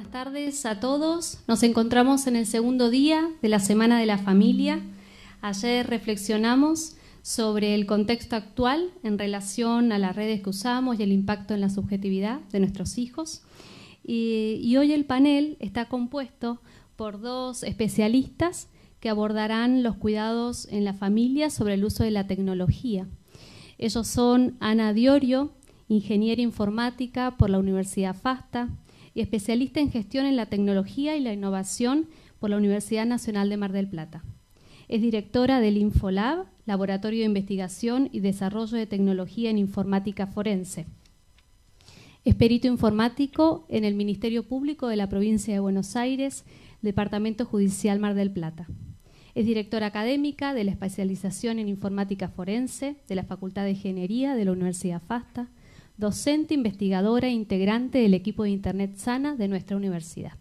Buenas tardes a todos. Nos encontramos en el segundo día de la Semana de la Familia. Ayer reflexionamos sobre el contexto actual en relación a las redes que usamos y el impacto en la subjetividad de nuestros hijos. Y hoy el panel está compuesto por dos especialistas que abordarán los cuidados en la familia sobre el uso de la tecnología. Ellos son Ana Diorio, ingeniera informática por la Universidad FASTA y especialista en gestión en la tecnología y la innovación por la Universidad Nacional de Mar del Plata. Es directora del InfoLab, Laboratorio de Investigación y Desarrollo de Tecnología en Informática Forense. Es perito informático en el Ministerio Público de la Provincia de Buenos Aires, Departamento Judicial Mar del Plata. Es directora académica de la especialización en Informática Forense de la Facultad de Ingeniería de la Universidad FASTA, docente, investigadora e integrante del equipo de Internet Sana de nuestra universidad.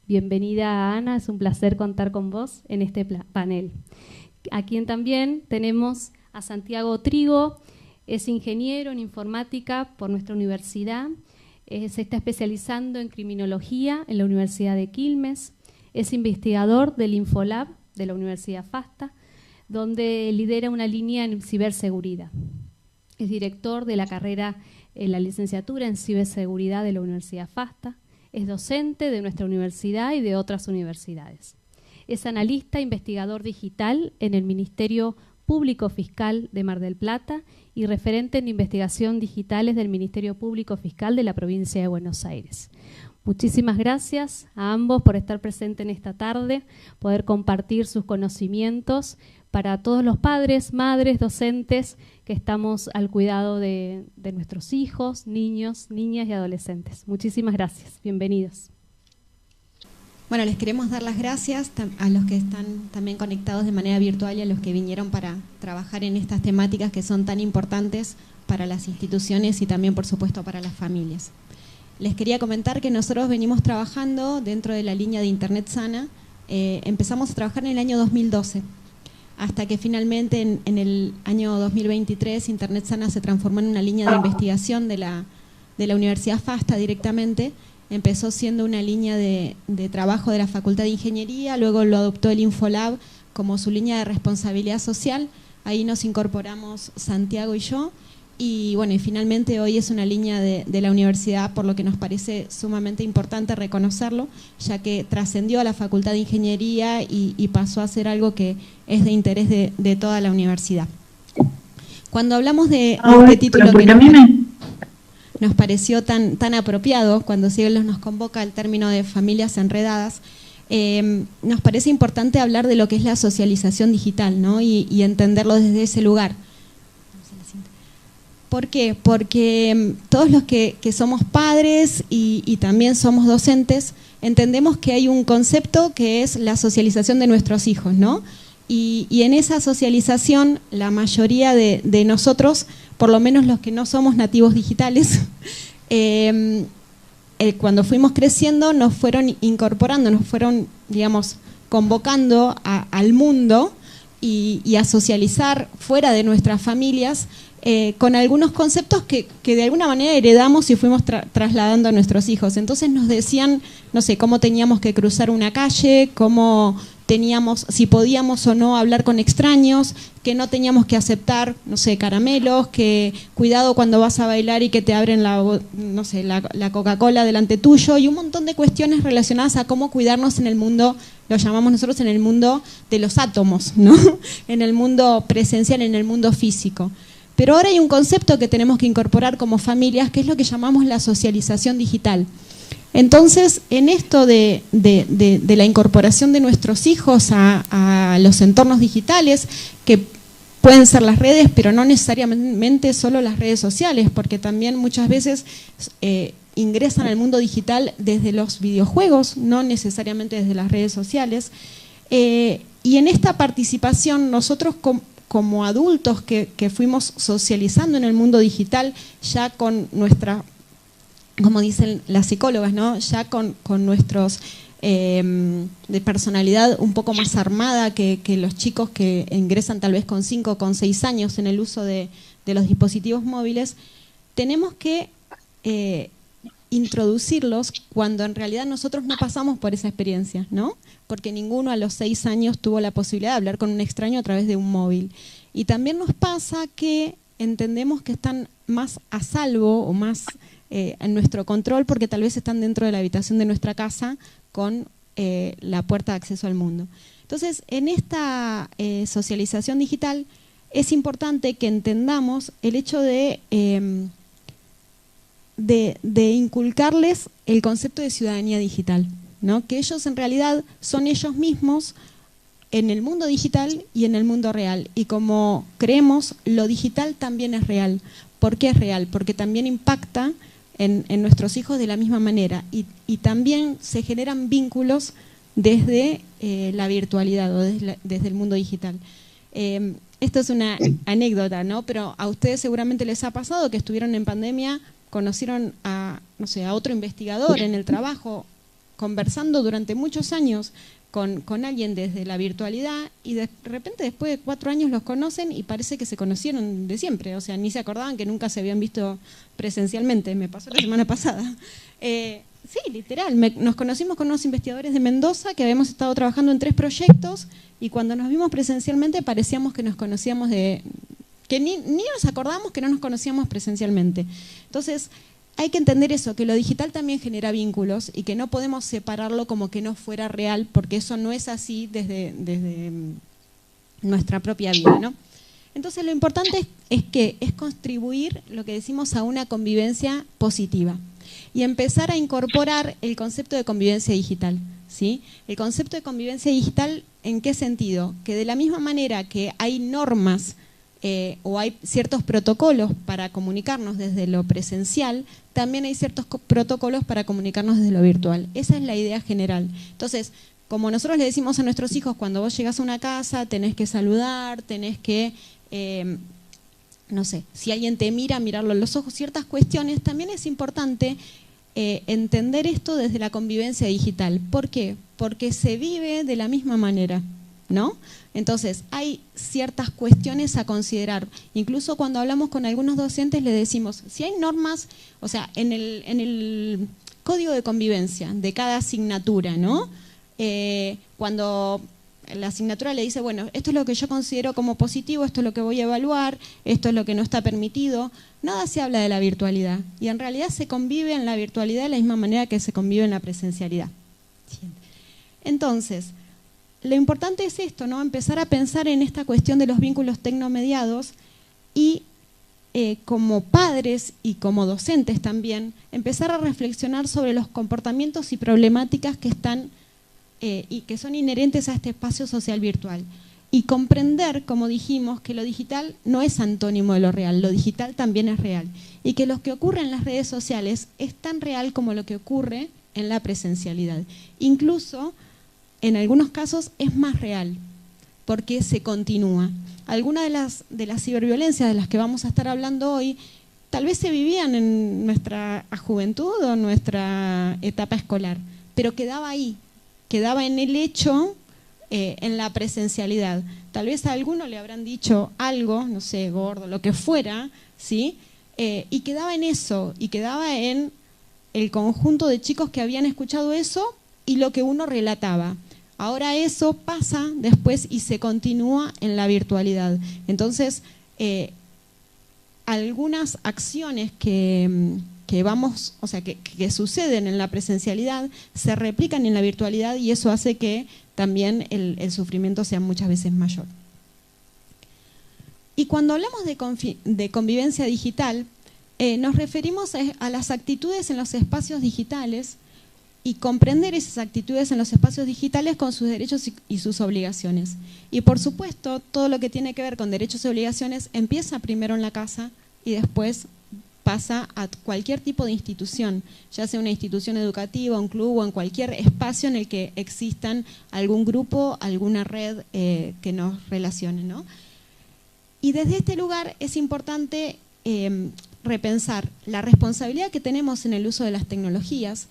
Bienvenida, Ana, es un placer contar con vos en este panel. A quien también tenemos a Santiago Trigo, es ingeniero en informática por nuestra universidad, se está especializando en criminología en la Universidad de Quilmes, es investigador del InfoLab de la Universidad FASTA, donde lidera una línea en ciberseguridad. Es director de la carrera en la licenciatura en ciberseguridad de la Universidad FASTA, es docente de nuestra universidad y de otras universidades. Es analista, investigador digital en el Ministerio Público Fiscal de Mar del Plata y referente en investigación digitales del Ministerio Público Fiscal de la provincia de Buenos Aires. Muchísimas gracias a ambos por estar presentes en esta tarde, poder compartir sus conocimientos para todos los padres, madres, docentes que estamos al cuidado de nuestros hijos, niños, niñas y adolescentes. Muchísimas gracias. Bienvenidos. Bueno, les queremos dar las gracias a los que están también conectados de manera virtual y a los que vinieron para trabajar en estas temáticas que son tan importantes para las instituciones y también, por supuesto, para las familias. Les quería comentar que nosotros venimos trabajando dentro de la línea de Internet Sana. Empezamos a trabajar en el año 2012, hasta que finalmente en el año 2023 Internet Sana se transformó en una línea de investigación de la Universidad FASTA directamente. Empezó siendo una línea de trabajo de la Facultad de Ingeniería, luego lo adoptó el InfoLab como su línea de responsabilidad social. Ahí nos incorporamos Santiago y yo. Y bueno, y finalmente hoy es una línea de la universidad, por lo que nos parece sumamente importante reconocerlo, ya que trascendió a la Facultad de Ingeniería y pasó a ser algo que es de interés de toda la universidad. Cuando hablamos de este título que nos pareció tan apropiado, cuando Siglos nos convoca el término de familias enredadas, nos parece importante hablar de lo que es la socialización digital, ¿no? y entenderlo desde ese lugar. ¿Por qué? Porque todos los que somos padres y también somos docentes, entendemos que hay un concepto que es la socialización de nuestros hijos, ¿no? Y en esa socialización, la mayoría de nosotros, por lo menos los que no somos nativos digitales, cuando fuimos creciendo nos fueron incorporando, nos fueron, digamos, convocando al mundo y a socializar fuera de nuestras familias, con algunos conceptos que de alguna manera heredamos y fuimos trasladando a nuestros hijos. Entonces nos decían, no sé, cómo teníamos que cruzar una calle, cómo teníamos, si podíamos o no hablar con extraños, que no teníamos que aceptar, no sé, caramelos, que cuidado cuando vas a bailar y que te abren la Coca-Cola delante tuyo, y un montón de cuestiones relacionadas a cómo cuidarnos en el mundo, lo llamamos nosotros en el mundo de los átomos, ¿no? En el mundo presencial, en el mundo físico. Pero ahora hay un concepto que tenemos que incorporar como familias, que es lo que llamamos la socialización digital. Entonces, en esto de la incorporación de nuestros hijos a los entornos digitales, que pueden ser las redes, pero no necesariamente solo las redes sociales, porque también muchas veces ingresan al mundo digital desde los videojuegos, no necesariamente desde las redes sociales. Y en esta participación nosotros como adultos que fuimos socializando en el mundo digital, ya con nuestra, como dicen las psicólogas, ¿no? Ya con nuestros de personalidad un poco más armada que los chicos que ingresan tal vez con 5 o con 6 años en el uso de los dispositivos móviles, tenemos que introducirlos cuando en realidad nosotros no pasamos por esa experiencia, ¿no? Porque ninguno a los 6 años tuvo la posibilidad de hablar con un extraño a través de un móvil. Y también nos pasa que entendemos que están más a salvo o más en nuestro control porque tal vez están dentro de la habitación de nuestra casa con la puerta de acceso al mundo. Entonces, en esta socialización digital es importante que entendamos el hecho de inculcarles el concepto de ciudadanía digital, ¿no? Que ellos en realidad son ellos mismos en el mundo digital y en el mundo real. Y como creemos, lo digital también es real. ¿Por qué es real? Porque también impacta en nuestros hijos de la misma manera y también se generan vínculos desde la virtualidad o desde el mundo digital. Esto es una anécdota, ¿no? Pero a ustedes seguramente les ha pasado que estuvieron en pandemia, conocieron a, no sé, a otro investigador en el trabajo, conversando durante muchos años con alguien desde la virtualidad y de repente después de 4 años los conocen y parece que se conocieron de siempre, o sea, ni se acordaban que nunca se habían visto presencialmente. Me pasó la semana pasada. Sí, literal, nos conocimos con unos investigadores de Mendoza que habíamos estado trabajando en 3 proyectos y cuando nos vimos presencialmente parecíamos que nos conocíamos que ni nos acordábamos que no nos conocíamos presencialmente. Entonces, hay que entender eso, que lo digital también genera vínculos y que no podemos separarlo como que no fuera real, porque eso no es así desde nuestra propia vida, ¿no? Entonces, lo importante es contribuir, lo que decimos, a una convivencia positiva y empezar a incorporar el concepto de convivencia digital, ¿sí? El concepto de convivencia digital, ¿en qué sentido? Que de la misma manera que hay normas o hay ciertos protocolos para comunicarnos desde lo presencial, también hay ciertos protocolos para comunicarnos desde lo virtual. Esa es la idea general. Entonces, como nosotros le decimos a nuestros hijos, cuando vos llegás a una casa, tenés que saludar, tenés que, no sé, si alguien te mira, mirarlo en los ojos, ciertas cuestiones, también es importante entender esto desde la convivencia digital. ¿Por qué? Porque se vive de la misma manera, ¿no? Entonces, hay ciertas cuestiones a considerar. Incluso cuando hablamos con algunos docentes les decimos, si hay normas, o sea, en el código de convivencia de cada asignatura, ¿no? Cuando la asignatura le dice, bueno, esto es lo que yo considero como positivo, esto es lo que voy a evaluar, esto es lo que no está permitido, nada se habla de la virtualidad. Y en realidad se convive en la virtualidad de la misma manera que se convive en la presencialidad. Entonces, lo importante es esto, ¿no? Empezar a pensar en esta cuestión de los vínculos tecnomediados y como padres y como docentes también, empezar a reflexionar sobre los comportamientos y problemáticas que están y que son inherentes a este espacio social virtual. Y comprender, como dijimos, que lo digital no es antónimo de lo real, lo digital también es real. Y que lo que ocurre en las redes sociales es tan real como lo que ocurre en la presencialidad. Incluso, en algunos casos, es más real, porque se continúa. Algunas de las ciberviolencias de las que vamos a estar hablando hoy, tal vez se vivían en nuestra juventud o en nuestra etapa escolar, pero quedaba ahí, quedaba en el hecho, en la presencialidad. Tal vez a alguno le habrán dicho algo, no sé, gordo, lo que fuera, ¿sí? Y quedaba en eso, y quedaba en el conjunto de chicos que habían escuchado eso y lo que uno relataba. Ahora eso pasa después y se continúa en la virtualidad. Entonces, algunas acciones que suceden en la presencialidad se replican en la virtualidad y eso hace que también el sufrimiento sea muchas veces mayor. Y cuando hablamos de convivencia digital, nos referimos a las actitudes en los espacios digitales y comprender esas actitudes en los espacios digitales con sus derechos y sus obligaciones. Y por supuesto, todo lo que tiene que ver con derechos y obligaciones empieza primero en la casa y después pasa a cualquier tipo de institución, ya sea una institución educativa, un club o en cualquier espacio en el que existan algún grupo, alguna red que nos relacione, ¿no? Y desde este lugar es importante repensar la responsabilidad que tenemos en el uso de las tecnologías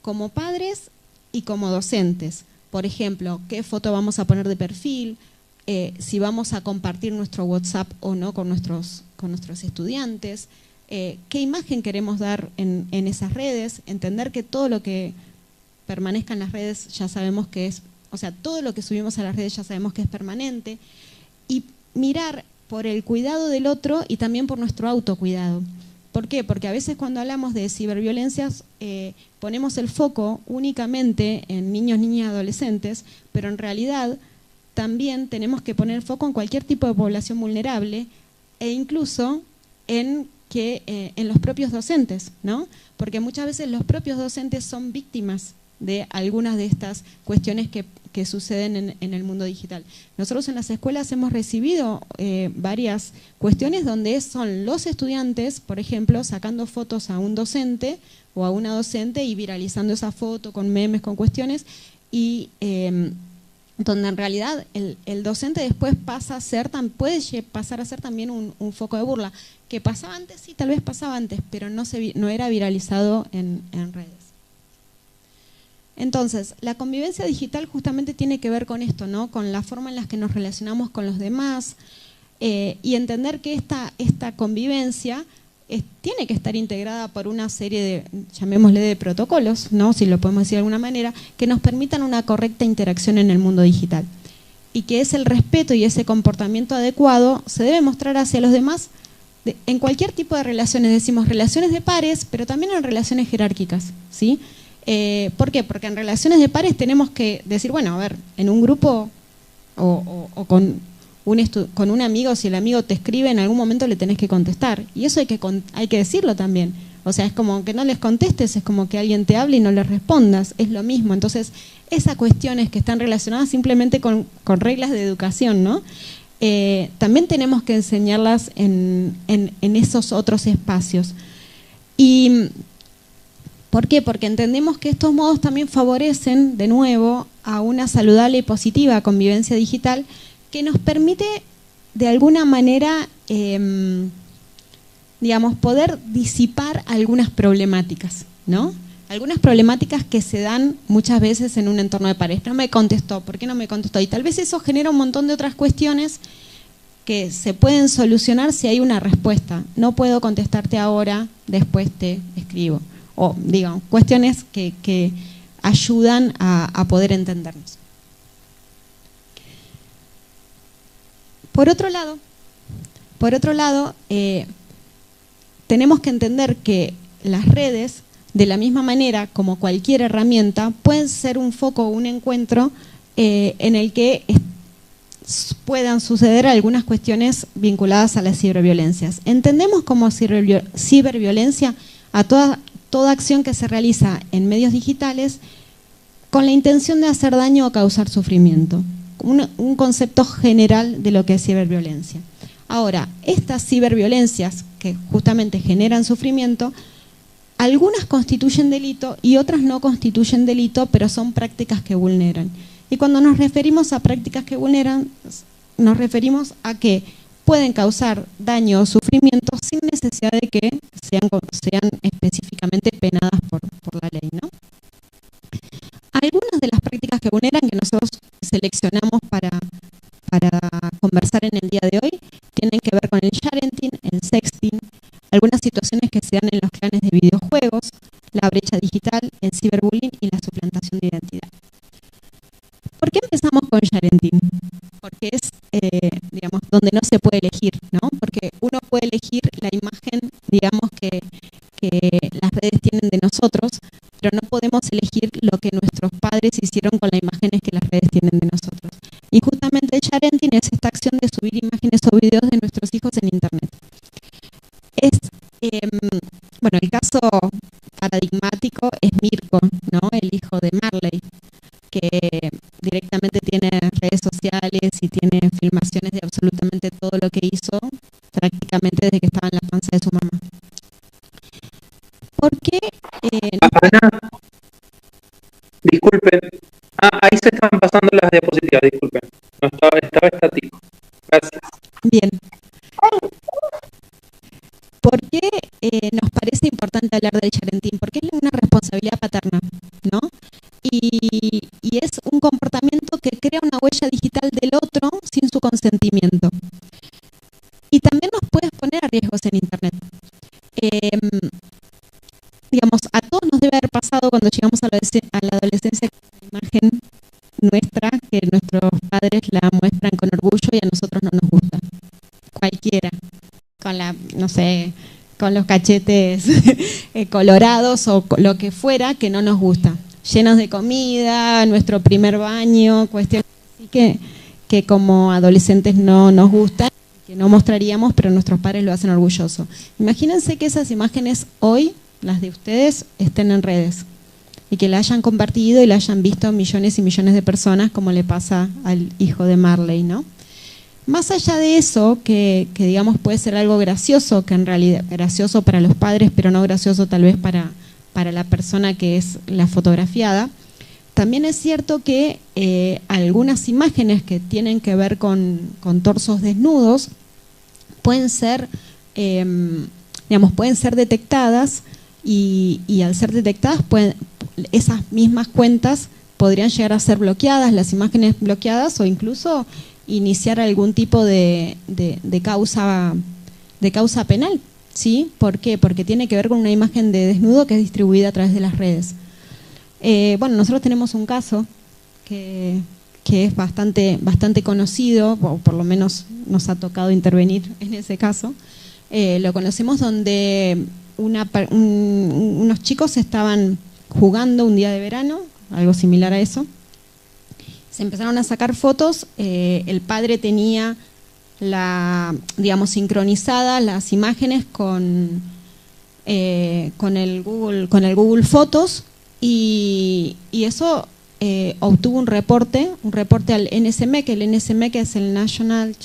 como padres y como docentes. Por ejemplo, qué foto vamos a poner de perfil, si vamos a compartir nuestro WhatsApp o no con nuestros estudiantes, qué imagen queremos dar en esas redes, entender que todo lo que permanezca en las redes ya sabemos que es, o sea, todo lo que subimos a las redes ya sabemos que es permanente, y mirar por el cuidado del otro y también por nuestro autocuidado. ¿Por qué? Porque a veces cuando hablamos de ciberviolencias ponemos el foco únicamente en niños, niñas y adolescentes, pero en realidad también tenemos que poner el foco en cualquier tipo de población vulnerable e incluso en los propios docentes, ¿no? Porque muchas veces los propios docentes son víctimas de algunas de estas cuestiones que suceden en el mundo digital. Nosotros en las escuelas hemos recibido varias cuestiones donde son los estudiantes, por ejemplo, sacando fotos a un docente o a una docente y viralizando esa foto con memes, con cuestiones, y donde en realidad el docente después puede pasar a ser también un foco de burla, que pasaba antes, sí, tal vez pasaba antes, pero no era viralizado en redes. Entonces, la convivencia digital justamente tiene que ver con esto, ¿no? Con la forma en la que nos relacionamos con los demás, y entender que esta convivencia tiene que estar integrada por una serie de, llamémosle, de protocolos, ¿no? Si lo podemos decir de alguna manera, que nos permitan una correcta interacción en el mundo digital. Y que el respeto y ese comportamiento adecuado se debe mostrar hacia los demás en cualquier tipo de relaciones. Decimos relaciones de pares, pero también en relaciones jerárquicas, ¿sí? ¿Por qué? Porque en relaciones de pares tenemos que decir, bueno, a ver, en un grupo o con un amigo, si el amigo te escribe, en algún momento le tenés que contestar. Y eso hay que decirlo también. O sea, es como que no les contestes, es como que alguien te hable y no les respondas. Es lo mismo. Entonces, esas cuestiones que están relacionadas simplemente con reglas de educación, ¿no? También tenemos que enseñarlas en esos otros espacios. Y ¿por qué? Porque entendemos que estos modos también favorecen, de nuevo, a una saludable y positiva convivencia digital que nos permite, de alguna manera, digamos, poder disipar algunas problemáticas, ¿no? Algunas problemáticas que se dan muchas veces en un entorno de pares. No me contestó, ¿por qué no me contestó? Y tal vez eso genera un montón de otras cuestiones que se pueden solucionar si hay una respuesta. No puedo contestarte ahora, después te escribo. O, digamos, cuestiones que ayudan a poder entendernos. Por otro lado, tenemos que entender que las redes, de la misma manera como cualquier herramienta, pueden ser un foco o un encuentro en el que puedan suceder algunas cuestiones vinculadas a las ciberviolencias. Entendemos como ciberviolencia a toda acción que se realiza en medios digitales con la intención de hacer daño o causar sufrimiento. Un concepto general de lo que es ciberviolencia. Ahora, estas ciberviolencias que justamente generan sufrimiento, algunas constituyen delito y otras no constituyen delito, pero son prácticas que vulneran. Y cuando nos referimos a prácticas que vulneran, nos referimos a que pueden causar daño o sufrimiento sin necesidad de que sean específicamente penadas por la ley, ¿no? Algunas de las prácticas que vulneran, que nosotros seleccionamos para conversar en el día de hoy, tienen que ver con el sharenting, el sexting, algunas situaciones que se dan en los clanes de videojuegos, la brecha digital, el ciberbullying y la suplantación de identidad. ¿Por qué empezamos con sharenting? Porque es, digamos, donde no se puede elegir, ¿no? Porque uno puede elegir la imagen, digamos, que las redes tienen de nosotros, pero no podemos elegir lo que nuestros padres hicieron con las imágenes que las redes tienen de nosotros. Y justamente el sharenting es esta acción de subir imágenes o videos de nuestros hijos en internet. Bueno, el caso paradigmático es Mirko, ¿no? El hijo de Marley, que directamente tiene redes sociales y tiene filmaciones de absolutamente todo lo que hizo, prácticamente desde que estaba en la panza de su mamá. ¿Por qué? Ana, disculpen. Ahí se estaban pasando las diapositivas, disculpen. No estaba estático. Gracias. Bien. ¿Por qué nos parece importante hablar del sharenting? Porque es una responsabilidad paterna, ¿no? Y es un comportamiento que crea una huella digital del otro sin su consentimiento. Y también nos puede poner a riesgos en internet. Digamos, a todos nos debe haber pasado cuando llegamos a la adolescencia, una imagen nuestra, que nuestros padres la muestran con orgullo y a nosotros no nos gusta. Cualquiera. Con no sé, con los cachetes colorados o lo que fuera que no nos gusta. Llenos de comida, nuestro primer baño, cuestiones así que como adolescentes no nos gustan, que no mostraríamos, pero nuestros padres lo hacen orgulloso. Imagínense que esas imágenes hoy, las de ustedes, estén en redes y que la hayan compartido y la hayan visto millones y millones de personas, como le pasa al hijo de Marley, ¿no? Más allá de eso, que digamos puede ser algo gracioso, que en realidad gracioso para los padres, pero no gracioso tal vez para la persona que es la fotografiada, también es cierto que algunas imágenes que tienen que ver con torsos desnudos pueden ser, pueden ser detectadas y al ser detectadas esas mismas cuentas podrían llegar a ser bloqueadas, las imágenes bloqueadas, o incluso iniciar algún tipo de causa penal, ¿sí? ¿Por qué? Porque tiene que ver con una imagen de desnudo que es distribuida a través de las redes. Bueno, nosotros tenemos un caso que es bastante conocido, o por lo menos nos ha tocado intervenir en ese caso. Lo conocemos donde unos chicos estaban jugando un día de verano, algo similar a eso. Se empezaron a sacar fotos, el padre tenía sincronizadas las imágenes con el Google Fotos y eso obtuvo un reporte al NSMC, el NSMC es el National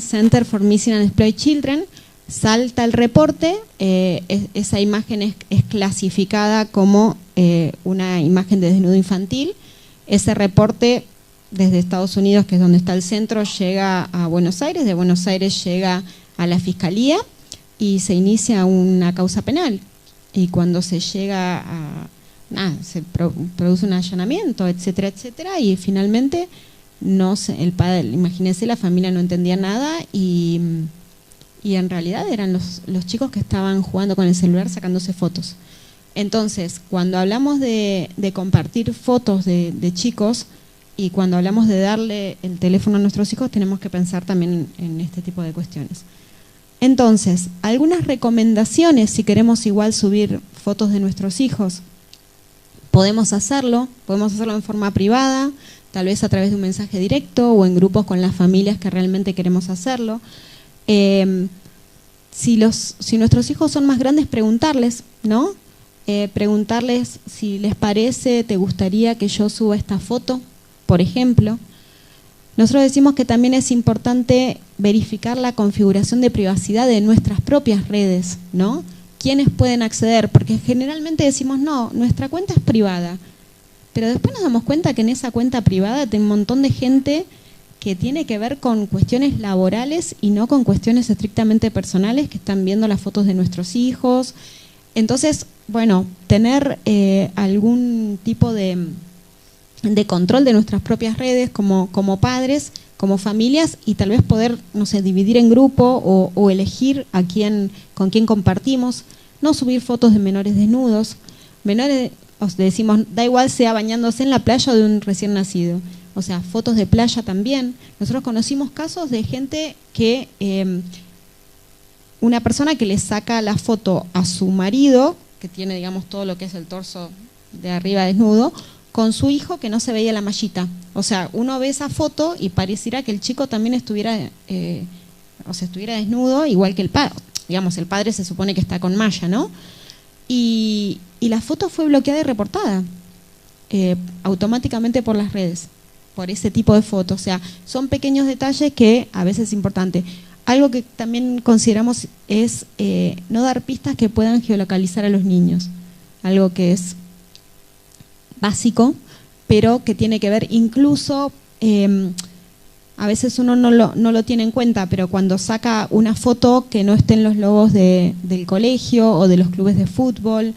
Center for Missing and Exploited Children. Salta el reporte, esa imagen es clasificada como una imagen de desnudo infantil. Ese reporte desde Estados Unidos, que es donde está el centro, llega a Buenos Aires, de Buenos Aires llega a la Fiscalía y se inicia una causa penal. Y cuando se llega se produce un allanamiento, etcétera, etcétera, y finalmente el padre, imagínense, la familia no entendía nada y en realidad eran los chicos que estaban jugando con el celular sacándose fotos. Entonces, cuando hablamos de compartir fotos de chicos y cuando hablamos de darle el teléfono a nuestros hijos, tenemos que pensar también en este tipo de cuestiones. Entonces, algunas recomendaciones si queremos igual subir fotos de nuestros hijos. Podemos hacerlo en forma privada, tal vez a través de un mensaje directo o en grupos con las familias que realmente queremos hacerlo. Si nuestros hijos son más grandes, preguntarles, ¿no? Preguntarles si les parece, ¿te gustaría que yo suba esta foto? Por ejemplo. Nosotros decimos que también es importante verificar la configuración de privacidad de nuestras propias redes, ¿no? ¿Quiénes pueden acceder? Porque generalmente decimos, no, nuestra cuenta es privada. Pero después nos damos cuenta que en esa cuenta privada hay un montón de gente que tiene que ver con cuestiones laborales y no con cuestiones estrictamente personales, que están viendo las fotos de nuestros hijos. Entonces, bueno, tener algún tipo de control de nuestras propias redes como padres, como familias, y tal vez poder, no sé, dividir en grupo o elegir con quién compartimos, no subir fotos de menores desnudos. Menores, os decimos, da igual sea bañándose en la playa o de un recién nacido. O sea, fotos de playa también. Nosotros conocimos casos de gente que, una persona que le saca la foto a su marido, que tiene, digamos, todo lo que es el torso de arriba desnudo, con su hijo que no se veía la mallita. O sea, uno ve esa foto y pareciera que el chico también estuviera desnudo, igual que el padre. Digamos, el padre se supone que está con malla, ¿no? Y la foto fue bloqueada y reportada automáticamente por las redes, por ese tipo de fotos. O sea, son pequeños detalles que a veces es importante. Algo que también consideramos es no dar pistas que puedan geolocalizar a los niños. Algo que es básico, pero que tiene que ver incluso, a veces uno no lo tiene en cuenta, pero cuando saca una foto que no estén los logos del colegio o de los clubes de fútbol,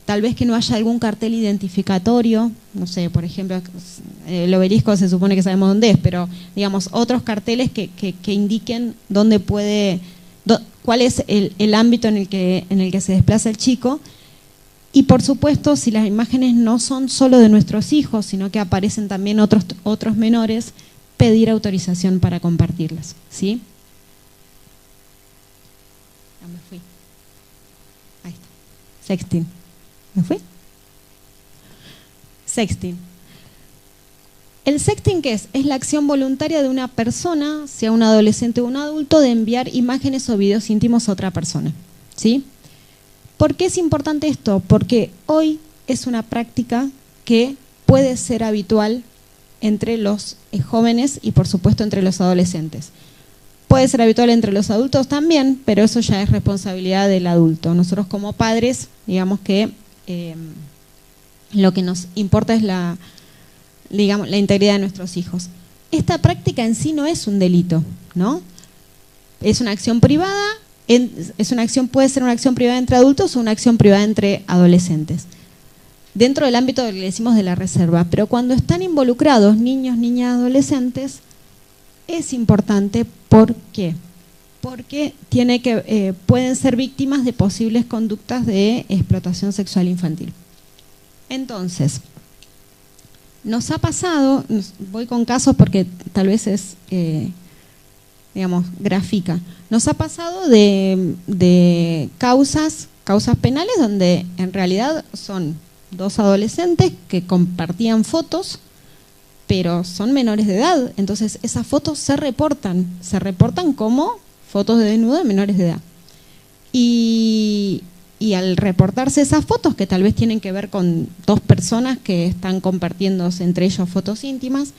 tal vez que no haya algún cartel identificatorio, no sé, por ejemplo, el obelisco se supone que sabemos dónde es, pero digamos, otros carteles que indiquen dónde puede, cuál es el ámbito en el que se desplaza el chico. Y por supuesto, si las imágenes no son solo de nuestros hijos, sino que aparecen también otros menores, pedir autorización para compartirlas, ¿sí? Ya me fui. Ahí está. Sexting. ¿Me fui? Sexting. ¿El sexting qué es? Es la acción voluntaria de una persona, sea un adolescente o un adulto, de enviar imágenes o videos íntimos a otra persona, ¿sí? ¿Por qué es importante esto? Porque hoy es una práctica que puede ser habitual entre los jóvenes y por supuesto entre los adolescentes. Puede ser habitual entre los adultos también, pero eso ya es responsabilidad del adulto. Nosotros como padres, digamos que lo que nos importa es la integridad de nuestros hijos. Esta práctica en sí no es un delito, ¿no? Es una acción privada, puede ser una acción privada entre adultos o una acción privada entre adolescentes, dentro del ámbito que le decimos de la reserva. Pero cuando están involucrados niños, niñas, adolescentes, es importante. ¿Por qué? Porque pueden ser víctimas de posibles conductas de explotación sexual infantil. Entonces, nos ha pasado, voy con casos porque tal vez es, gráfica, nos ha pasado de causas penales donde en realidad son dos adolescentes que compartían fotos, pero son menores de edad, entonces esas fotos se reportan como fotos de desnudo de menores de edad. Y al reportarse esas fotos, que tal vez tienen que ver con dos personas que están compartiéndose entre ellos fotos íntimas,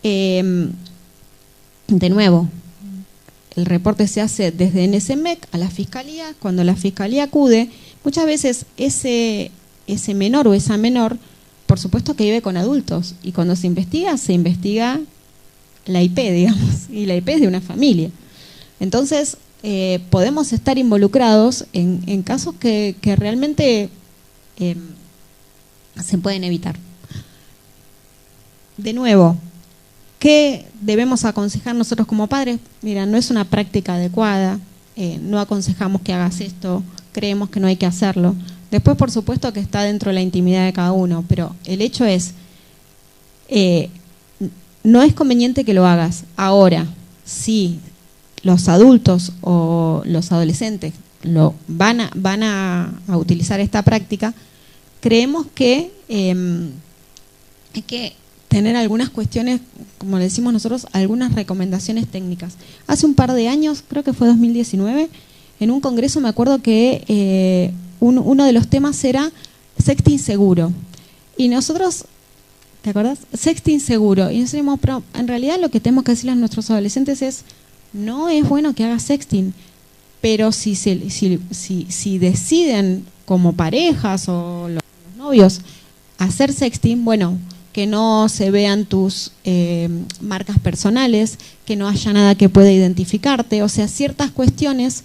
de nuevo, el reporte se hace desde NSMEC a la fiscalía. Cuando la fiscalía acude, muchas veces ese menor o esa menor, por supuesto que vive con adultos, y cuando se investiga la IP, digamos, y la IP es de una familia. Entonces, podemos estar involucrados en casos que realmente se pueden evitar. De nuevo, ¿qué debemos aconsejar nosotros como padres? Mira, no es una práctica adecuada, no aconsejamos que hagas esto, creemos que no hay que hacerlo. Después, por supuesto, que está dentro de la intimidad de cada uno, pero el hecho es, no es conveniente que lo hagas. Ahora, si los adultos o los adolescentes van a utilizar esta práctica, creemos que hay que tener algunas cuestiones, como le decimos nosotros, algunas recomendaciones técnicas. Hace un par de años, creo que fue 2019, en un congreso me acuerdo que uno de los temas era sexting seguro. Y nosotros, ¿te acuerdas? Sexting seguro. Y nosotros decimos, pero en realidad lo que tenemos que decirle a nuestros adolescentes es, no es bueno que hagas sexting, pero si deciden como parejas o los novios hacer sexting, bueno, que no se vean tus marcas personales, que no haya nada que pueda identificarte, o sea, ciertas cuestiones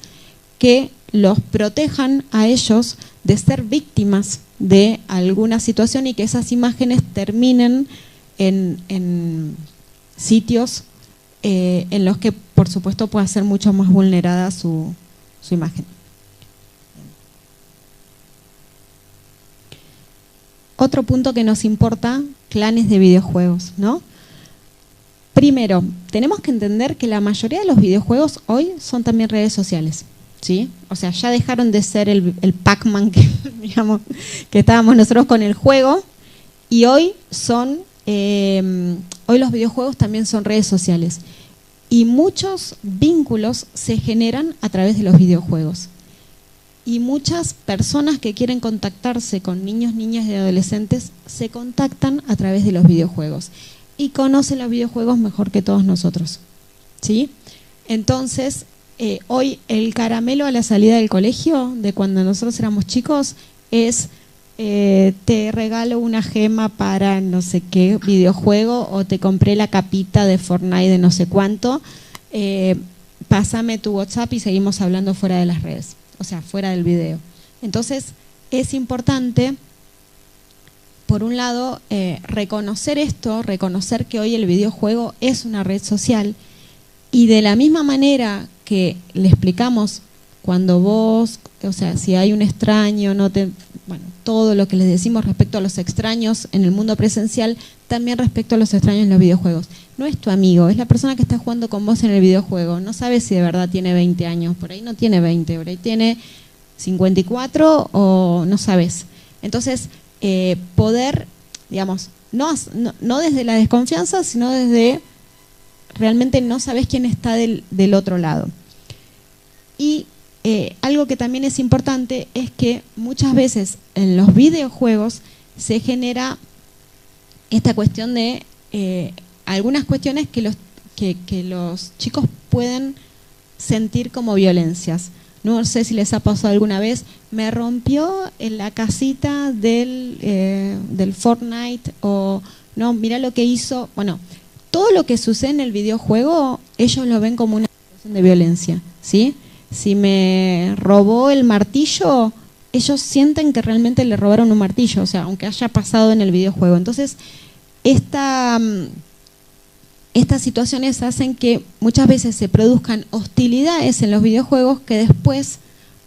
que los protejan a ellos de ser víctimas de alguna situación y que esas imágenes terminen en sitios en los que, por supuesto, pueda ser mucho más vulnerada su imagen. Otro punto que nos importa, clanes de videojuegos, ¿no? Primero, tenemos que entender que la mayoría de los videojuegos hoy son también redes sociales, ¿sí? O sea, ya dejaron de ser el Pac-Man que, digamos, que estábamos nosotros con el juego, y hoy los videojuegos también son redes sociales. Y muchos vínculos se generan a través de los videojuegos. Y muchas personas que quieren contactarse con niños, niñas y adolescentes se contactan a través de los videojuegos. Y conocen los videojuegos mejor que todos nosotros, ¿sí? Entonces, hoy el caramelo a la salida del colegio, de cuando nosotros éramos chicos, es te regalo una gema para no sé qué videojuego, o te compré la capita de Fortnite de no sé cuánto, pásame tu WhatsApp y seguimos hablando fuera de las redes, o sea, fuera del video. Entonces, es importante, por un lado, reconocer esto, reconocer que hoy el videojuego es una red social, y de la misma manera que le explicamos cuando vos, o sea, si hay un extraño, bueno, todo lo que les decimos respecto a los extraños en el mundo presencial, también respecto a los extraños en los videojuegos. No es tu amigo, es la persona que está jugando con vos en el videojuego. No sabes si de verdad tiene 20 años, por ahí no tiene 20, por ahí tiene 54 o no sabes. Entonces, poder, digamos, no desde la desconfianza, sino desde realmente no sabes quién está del otro lado. Y algo que también es importante es que muchas veces en los videojuegos se genera esta cuestión de algunas cuestiones que los chicos pueden sentir como violencias. No sé si les ha pasado alguna vez, me rompió en la casita del Fortnite, o no, mira lo que hizo. Bueno, todo lo que sucede en el videojuego, ellos lo ven como una situación de violencia, ¿sí? Si me robó el martillo, ellos sienten que realmente le robaron un martillo, o sea, aunque haya pasado en el videojuego. Entonces, estas situaciones hacen que muchas veces se produzcan hostilidades en los videojuegos que después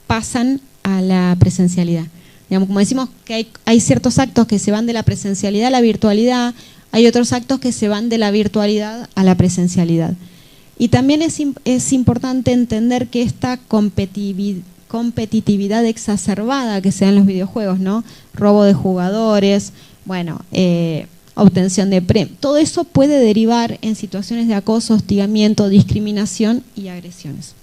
pasan a la presencialidad. Digamos, como decimos que hay ciertos actos que se van de la presencialidad a la virtualidad, hay otros actos que se van de la virtualidad a la presencialidad. Y también es importante entender que esta competitividad exacerbada que se da en los videojuegos, ¿no? Robo de jugadores, bueno, obtención de premios, todo eso puede derivar en situaciones de acoso, hostigamiento, discriminación y agresiones.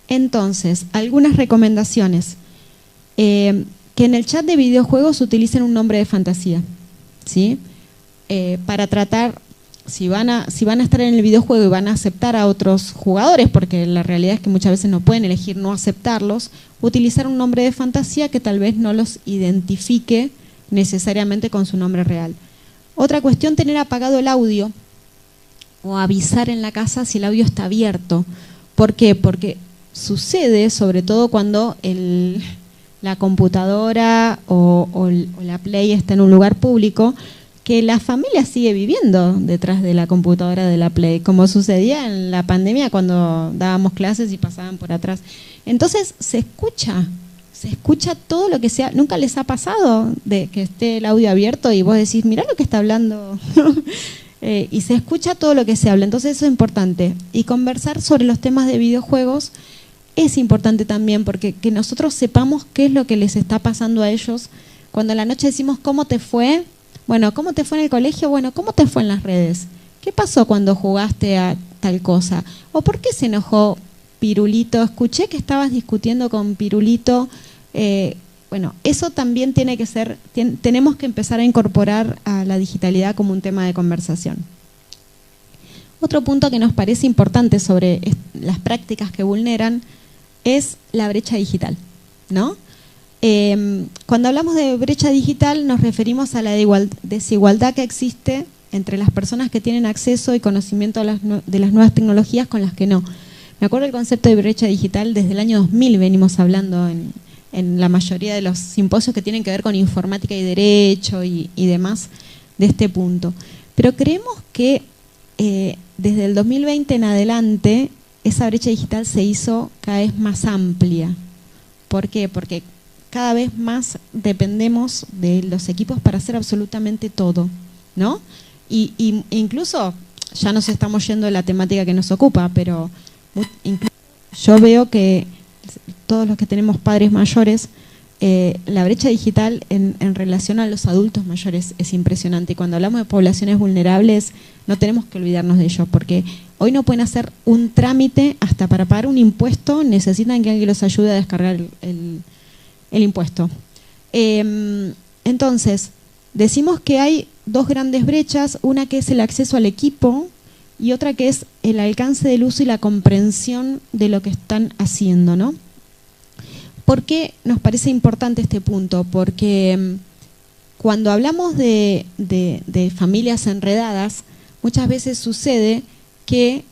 Entonces, algunas recomendaciones. Que en el chat de videojuegos utilicen un nombre de fantasía, ¿sí? Para tratar, si van a estar en el videojuego y van a aceptar a otros jugadores, porque la realidad es que muchas veces no pueden elegir no aceptarlos, utilizar un nombre de fantasía que tal vez no los identifique necesariamente con su nombre real. Otra cuestión, tener apagado el audio o avisar en la casa si el audio está abierto. ¿Por qué? Porque sucede, sobre todo cuando la computadora o la Play está en un lugar público, que la familia sigue viviendo detrás de la computadora de la Play, como sucedía en la pandemia cuando dábamos clases y pasaban por atrás. Entonces se escucha todo lo que sea. ¿Nunca les ha pasado de que esté el audio abierto y vos decís, mirá lo que está hablando? Y se escucha todo lo que se habla. Entonces eso es importante. Y conversar sobre los temas de videojuegos es importante también, porque que nosotros sepamos qué es lo que les está pasando a ellos. Cuando a la noche decimos, ¿cómo te fue? Bueno, ¿cómo te fue en el colegio? Bueno, ¿cómo te fue en las redes? ¿Qué pasó cuando jugaste a tal cosa? ¿O por qué se enojó Pirulito? Escuché que estabas discutiendo con Pirulito. Bueno, eso también tiene que ser, tenemos que empezar a incorporar a la digitalidad como un tema de conversación. Otro punto que nos parece importante sobre las prácticas que vulneran es la brecha digital, ¿no? Cuando hablamos de brecha digital nos referimos a la desigualdad que existe entre las personas que tienen acceso y conocimiento de las nuevas tecnologías con las que no. Me acuerdo el concepto de brecha digital desde el año 2000 venimos hablando en la mayoría de los simposios que tienen que ver con informática y derecho y demás de este punto. Pero creemos que desde el 2020 en adelante esa brecha digital se hizo cada vez más amplia. ¿Por qué? Porque cada vez más dependemos de los equipos para hacer absolutamente todo, ¿no? Y incluso, ya nos estamos yendo de la temática que nos ocupa, pero yo veo que todos los que tenemos padres mayores, la brecha digital en relación a los adultos mayores es impresionante. Y cuando hablamos de poblaciones vulnerables, no tenemos que olvidarnos de ellos, porque hoy no pueden hacer un trámite, hasta para pagar un impuesto, necesitan que alguien los ayude a descargar el impuesto. Entonces, decimos que hay dos grandes brechas, una que es el acceso al equipo y otra que es el alcance del uso y la comprensión de lo que están haciendo, ¿no? ¿Por qué nos parece importante este punto? Porque cuando hablamos de familias enredadas, muchas veces sucede que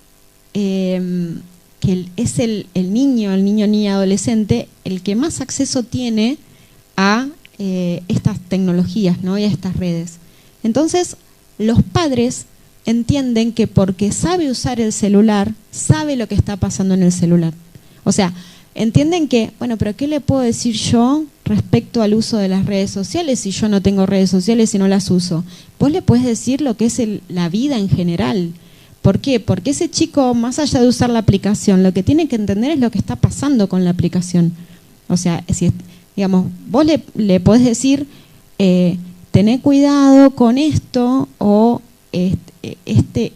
que es el niño, niña, adolescente, el que más acceso tiene a estas tecnologías, ¿no? Y a estas redes. Entonces, los padres entienden que porque sabe usar el celular, sabe lo que está pasando en el celular. O sea, entienden que, bueno, pero ¿qué le puedo decir yo respecto al uso de las redes sociales si yo no tengo redes sociales y no las uso? Vos le podés decir lo que es la vida en general. ¿Por qué? Porque ese chico, más allá de usar la aplicación, lo que tiene que entender es lo que está pasando con la aplicación. O sea, si, digamos, vos le podés decir, tené cuidado con esto, o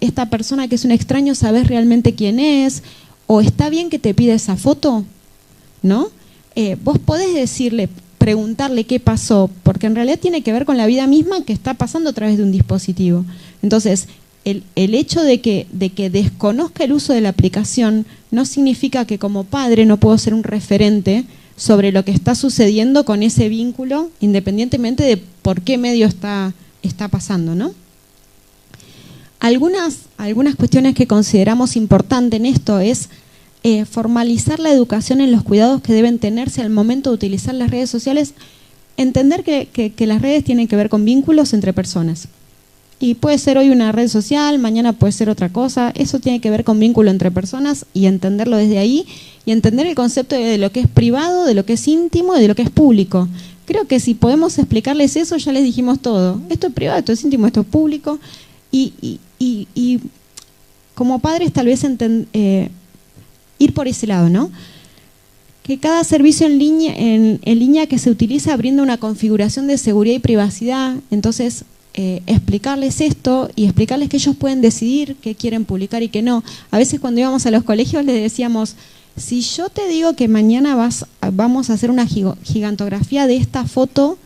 esta persona que es un extraño, ¿sabés realmente quién es? O está bien que te pida esa foto, ¿no? Vos podés decirle, preguntarle qué pasó, porque en realidad tiene que ver con la vida misma que está pasando a través de un dispositivo. Entonces, el hecho de que desconozca el uso de la aplicación no significa que como padre no puedo ser un referente sobre lo que está sucediendo con ese vínculo, independientemente de por qué medio está pasando, ¿no? Algunas cuestiones que consideramos importantes en esto es formalizar la educación en los cuidados que deben tenerse al momento de utilizar las redes sociales, entender que las redes tienen que ver con vínculos entre personas. Y puede ser hoy una red social, mañana puede ser otra cosa. Eso tiene que ver con vínculo entre personas y entenderlo desde ahí y entender el concepto de lo que es privado, de lo que es íntimo y de lo que es público. Creo que si podemos explicarles eso, ya les dijimos todo. Esto es privado, esto es íntimo, esto es público. Y como padres tal vez ir por ese lado, ¿no? Que cada servicio en línea que se utiliza brinda una configuración de seguridad y privacidad. Entonces, explicarles esto y explicarles que ellos pueden decidir qué quieren publicar y qué no. A veces cuando íbamos a los colegios les decíamos, si yo te digo que mañana vamos a hacer una gigantografía de esta foto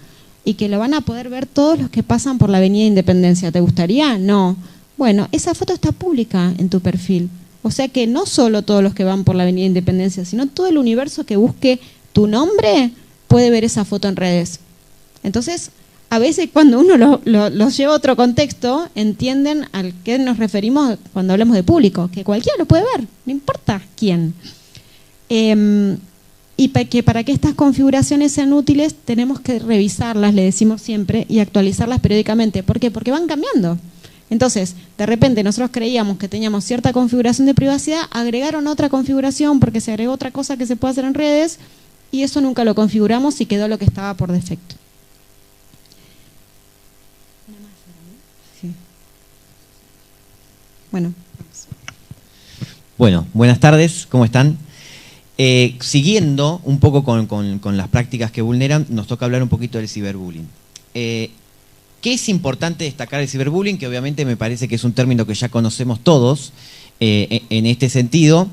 y que lo van a poder ver todos los que pasan por la Avenida Independencia, ¿te gustaría? No. Bueno, esa foto está pública en tu perfil. O sea que no solo todos los que van por la Avenida Independencia, sino todo el universo que busque tu nombre puede ver esa foto en redes. Entonces, a veces cuando uno los lleva a otro contexto, entienden al que nos referimos cuando hablamos de público, que cualquiera lo puede ver, no importa quién. Y que para que estas configuraciones sean útiles tenemos que revisarlas, le decimos siempre, y actualizarlas periódicamente. ¿Por qué? Porque van cambiando. Entonces, de repente nosotros creíamos que teníamos cierta configuración de privacidad, agregaron otra configuración porque se agregó otra cosa que se puede hacer en redes y eso nunca lo configuramos y quedó lo que estaba por defecto. Sí. Bueno, buenas tardes, ¿cómo están? Siguiendo un poco con las prácticas que vulneran, nos toca hablar un poquito del ciberbullying. ¿Qué es importante destacar del ciberbullying? Que obviamente me parece que es un término que ya conocemos todos en este sentido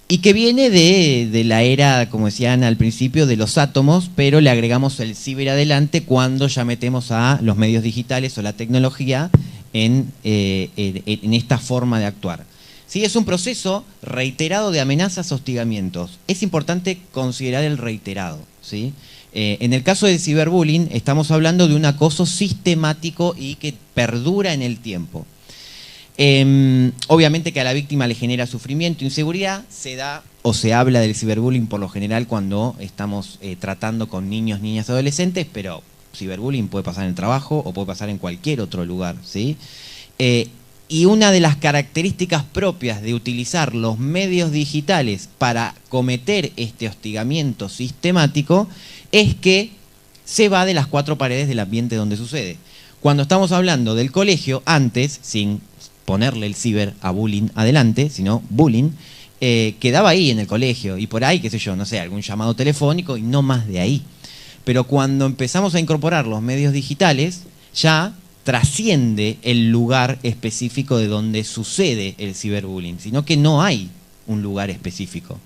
y que viene de la era, como decían al principio, de los átomos, pero le agregamos el ciber adelante cuando ya metemos a los medios digitales o la tecnología en esta forma de actuar. Sí, es un proceso reiterado de amenazas, hostigamientos. Es importante considerar el reiterado, ¿sí? En el caso del ciberbullying estamos hablando de un acoso sistemático y que perdura en el tiempo. Obviamente que a la víctima le genera sufrimiento, inseguridad, se da o se habla del ciberbullying por lo general cuando estamos tratando con niños, niñas, adolescentes, pero ciberbullying puede pasar en el trabajo o puede pasar en cualquier otro lugar, ¿sí? Y una de las características propias de utilizar los medios digitales para cometer este hostigamiento sistemático es que se va de las cuatro paredes del ambiente donde sucede. Cuando estamos hablando del colegio, antes, sin ponerle el ciber a bullying adelante, sino bullying, quedaba ahí en el colegio y por ahí, qué sé yo, no sé, algún llamado telefónico y no más de ahí. Pero cuando empezamos a incorporar los medios digitales, ya trasciende el lugar específico de donde sucede el ciberbullying, sino que no hay un lugar específico.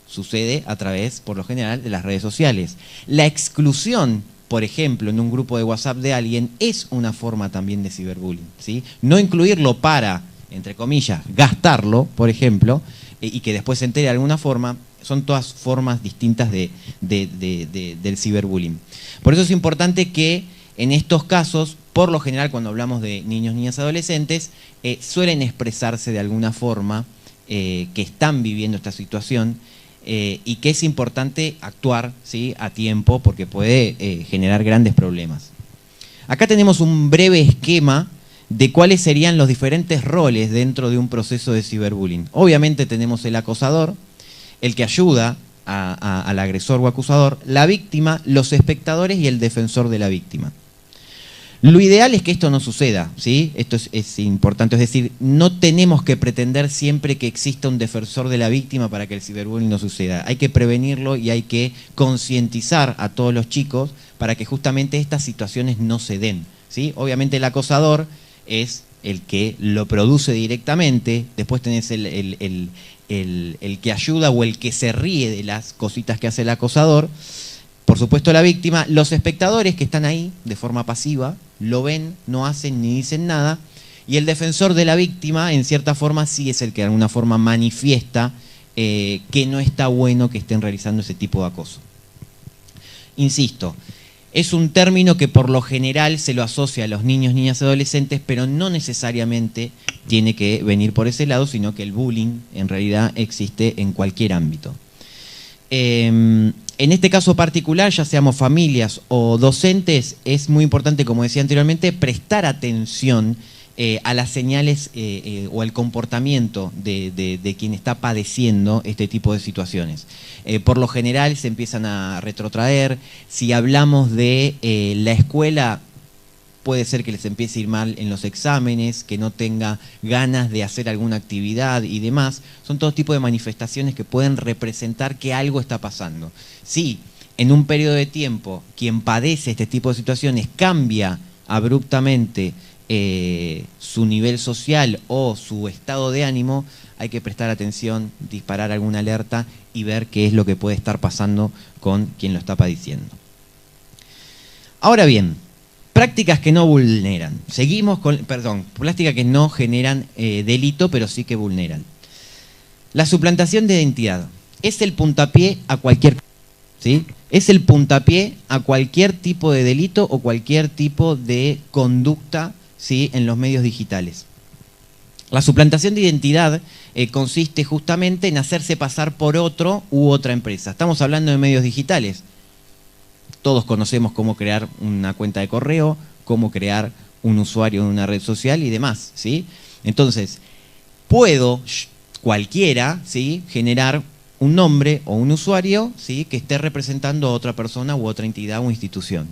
Sucede a través, por lo general, de las redes sociales. La exclusión, por ejemplo, en un grupo de WhatsApp de alguien es una forma también de ciberbullying, ¿sí? No incluirlo para, entre comillas, gastarlo, por ejemplo, y que después se entere de alguna forma, son todas formas distintas del ciberbullying. Por eso es importante que en estos casos, por lo general cuando hablamos de niños, niñas, adolescentes, suelen expresarse de alguna forma que están viviendo esta situación y que es importante actuar, ¿sí?, a tiempo porque puede generar grandes problemas. Acá tenemos un breve esquema de cuáles serían los diferentes roles dentro de un proceso de ciberbullying. Obviamente tenemos el acosador, el que ayuda al agresor o acusador, la víctima, los espectadores y el defensor de la víctima. Lo ideal es que esto no suceda, ¿sí? Esto es importante, es decir, no tenemos que pretender siempre que exista un defensor de la víctima para que el ciberbullying no suceda. Hay que prevenirlo y hay que concientizar a todos los chicos para que justamente estas situaciones no se den, ¿sí? Obviamente el acosador es el que lo produce directamente, después tenés el que ayuda o el que se ríe de las cositas que hace el acosador, por supuesto la víctima, los espectadores que están ahí de forma pasiva, lo ven, no hacen ni dicen nada, y el defensor de la víctima en cierta forma sí es el que de alguna forma manifiesta que no está bueno que estén realizando ese tipo de acoso. Insisto, es un término que por lo general se lo asocia a los niños, niñas y adolescentes, pero no necesariamente tiene que venir por ese lado, sino que el bullying en realidad existe en cualquier ámbito. En este caso particular, ya seamos familias o docentes, es muy importante, como decía anteriormente, prestar atención a las señales o al comportamiento de quien está padeciendo este tipo de situaciones. Por lo general se empiezan a retrotraer. Si hablamos de la escuela, puede ser que les empiece a ir mal en los exámenes, que no tenga ganas de hacer alguna actividad y demás. Son todo tipo de manifestaciones que pueden representar que algo está pasando. Si en un periodo de tiempo quien padece este tipo de situaciones cambia abruptamente su nivel social o su estado de ánimo, hay que prestar atención, disparar alguna alerta y ver qué es lo que puede estar pasando con quien lo está padeciendo. Ahora bien, prácticas que no vulneran. Seguimos con, prácticas que no generan delito, pero sí que vulneran. La suplantación de identidad es el puntapié a cualquier, ¿sí? Es el puntapié a cualquier tipo de delito o cualquier tipo de conducta, ¿sí?, en los medios digitales. La suplantación de identidad consiste justamente en hacerse pasar por otro u otra empresa. Estamos hablando de medios digitales. Todos conocemos cómo crear una cuenta de correo, cómo crear un usuario en una red social y demás, ¿sí? Entonces, puedo, cualquiera, ¿sí?, generar un nombre o un usuario, ¿sí?, que esté representando a otra persona u otra entidad o institución.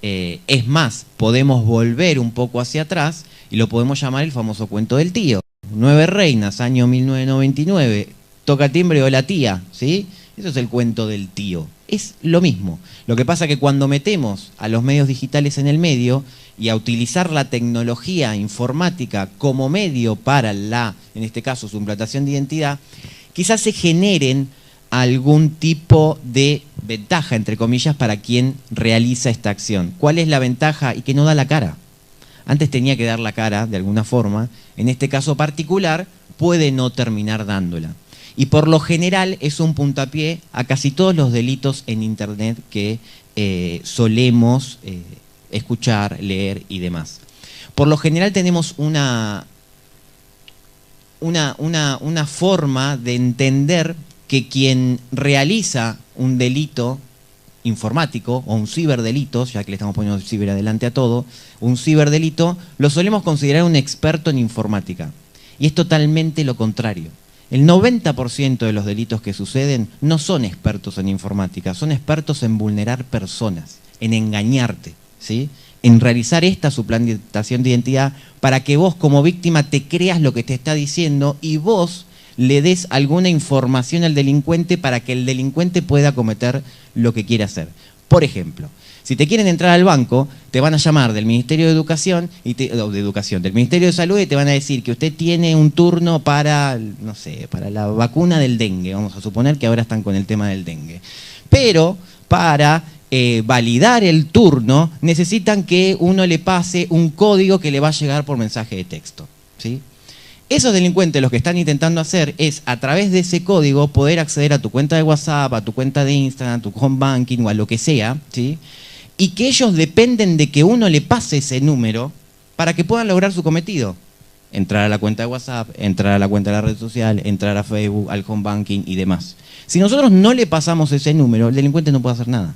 Es más, podemos volver un poco hacia atrás y lo podemos llamar el famoso cuento del tío. 9 reinas, año 1999, toca timbre, hola tía, ¿sí? Eso es el cuento del tío. Es lo mismo. Lo que pasa es que cuando metemos a los medios digitales en el medio y a utilizar la tecnología informática como medio para la, en este caso, suplantación de identidad, quizás se generen algún tipo de ventaja, entre comillas, para quien realiza esta acción. ¿Cuál es la ventaja? Y que no da la cara. Antes tenía que dar la cara, de alguna forma. En este caso particular, puede no terminar dándola. Y por lo general es un puntapié a casi todos los delitos en Internet que solemos escuchar, leer y demás. Por lo general tenemos una forma de entender que quien realiza un delito informático o un ciberdelito, ya que le estamos poniendo ciber adelante a todo, un ciberdelito, lo solemos considerar un experto en informática. Y es totalmente lo contrario. El 90% de los delitos que suceden no son expertos en informática, son expertos en vulnerar personas, en engañarte, ¿sí?, en realizar esta suplantación de identidad para que vos como víctima te creas lo que te está diciendo y vos le des alguna información al delincuente para que el delincuente pueda cometer lo que quiere hacer. Por ejemplo, si te quieren entrar al banco, te van a llamar del Ministerio de Educación, del Ministerio de Salud, y te van a decir que usted tiene un turno para, no sé, para la vacuna del dengue. Vamos a suponer que ahora están con el tema del dengue. Pero para validar el turno, necesitan que uno le pase un código que le va a llegar por mensaje de texto, ¿sí? Esos delincuentes lo que están intentando hacer es, a través de ese código, poder acceder a tu cuenta de WhatsApp, a tu cuenta de Instagram, a tu home banking o a lo que sea, ¿sí?, y que ellos dependen de que uno le pase ese número para que puedan lograr su cometido. entrar a la cuenta de WhatsApp, entrar a la cuenta de la red social, entrar a Facebook, al home banking y demás. Si nosotros no le pasamos ese número, el delincuente no puede hacer nada,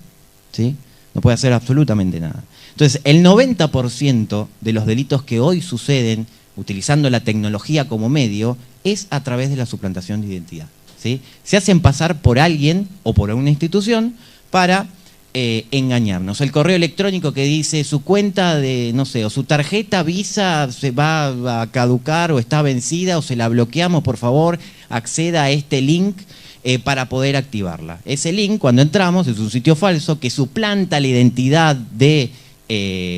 ¿sí? No puede hacer absolutamente nada. Entonces, el 90% de los delitos que hoy suceden utilizando la tecnología como medio es a través de la suplantación de identidad, ¿sí? Se hacen pasar por alguien o por una institución para engañarnos. El correo electrónico que dice su cuenta de, no sé, o su tarjeta Visa se va a caducar o está vencida o se la bloqueamos, por favor, acceda a este link para poder activarla. Ese link, cuando entramos, es un sitio falso que suplanta la identidad de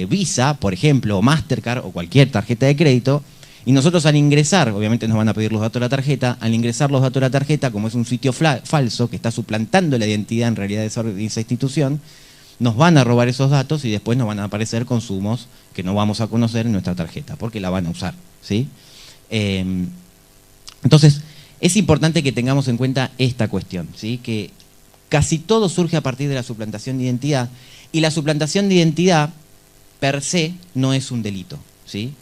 Visa, por ejemplo, o Mastercard o cualquier tarjeta de crédito. Y nosotros al ingresar, obviamente nos van a pedir los datos de la tarjeta, al ingresar los datos de la tarjeta, como es un sitio falso que está suplantando la identidad en realidad de esa institución, nos van a robar esos datos y después nos van a aparecer consumos que no vamos a conocer en nuestra tarjeta, porque la van a usar, ¿sí? Entonces, es importante que tengamos en cuenta esta cuestión, ¿sí? Que casi todo surge a partir de la suplantación de identidad, y la suplantación de identidad per se no es un delito, ¿sí?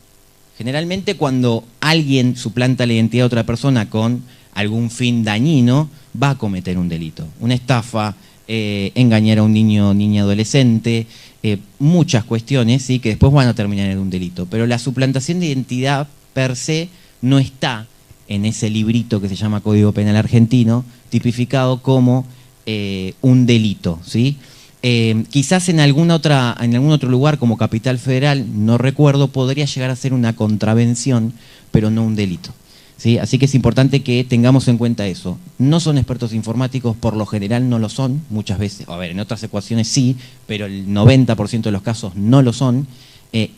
Generalmente cuando alguien suplanta la identidad de otra persona con algún fin dañino, va a cometer un delito. Una estafa, engañar a un niño o niña adolescente, muchas cuestiones, ¿sí? Que después van a terminar en un delito. Pero la suplantación de identidad per se no está en ese librito que se llama Código Penal Argentino, tipificado como un delito, ¿sí? Quizás en algún otro lugar como Capital Federal, no recuerdo, podría llegar a ser una contravención, pero no un delito, ¿sí? Así que es importante que tengamos en cuenta eso. No son expertos informáticos, por lo general no lo son, muchas veces, a ver, en otras ecuaciones sí, pero el 90% de los casos no lo son,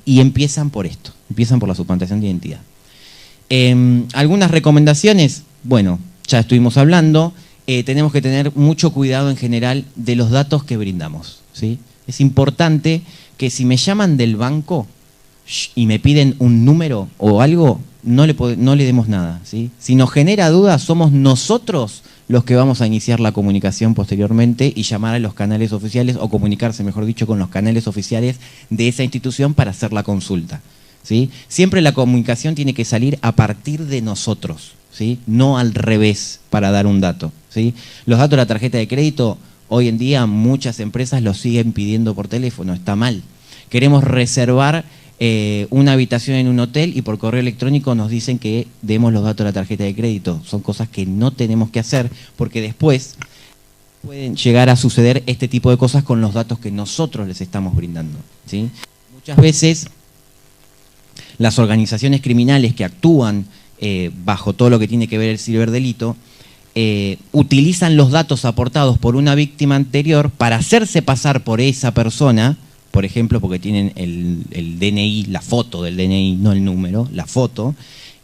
y empiezan por esto, empiezan por la suplantación de identidad. Algunas recomendaciones, bueno, ya estuvimos hablando. Tenemos que tener mucho cuidado en general de los datos que brindamos, ¿sí? Es importante que si me llaman del banco y me piden un número o algo, no le demos nada, ¿sí? Si nos genera dudas, somos nosotros los que vamos a iniciar la comunicación posteriormente y llamar a los canales oficiales, o comunicarse, mejor dicho, con los canales oficiales de esa institución para hacer la consulta, ¿sí? Siempre la comunicación tiene que salir a partir de nosotros, ¿sí? No al revés para dar un dato, ¿sí? Los datos de la tarjeta de crédito, hoy en día muchas empresas los siguen pidiendo por teléfono, está mal. Queremos reservar una habitación en un hotel y por correo electrónico nos dicen que demos los datos de la tarjeta de crédito. Son cosas que no tenemos que hacer porque después pueden llegar a suceder este tipo de cosas con los datos que nosotros les estamos brindando, ¿sí? Muchas veces las organizaciones criminales que actúan bajo todo lo que tiene que ver el ciberdelito, utilizan los datos aportados por una víctima anterior para hacerse pasar por esa persona, por ejemplo, porque tienen el DNI, la foto del DNI, no el número, la foto,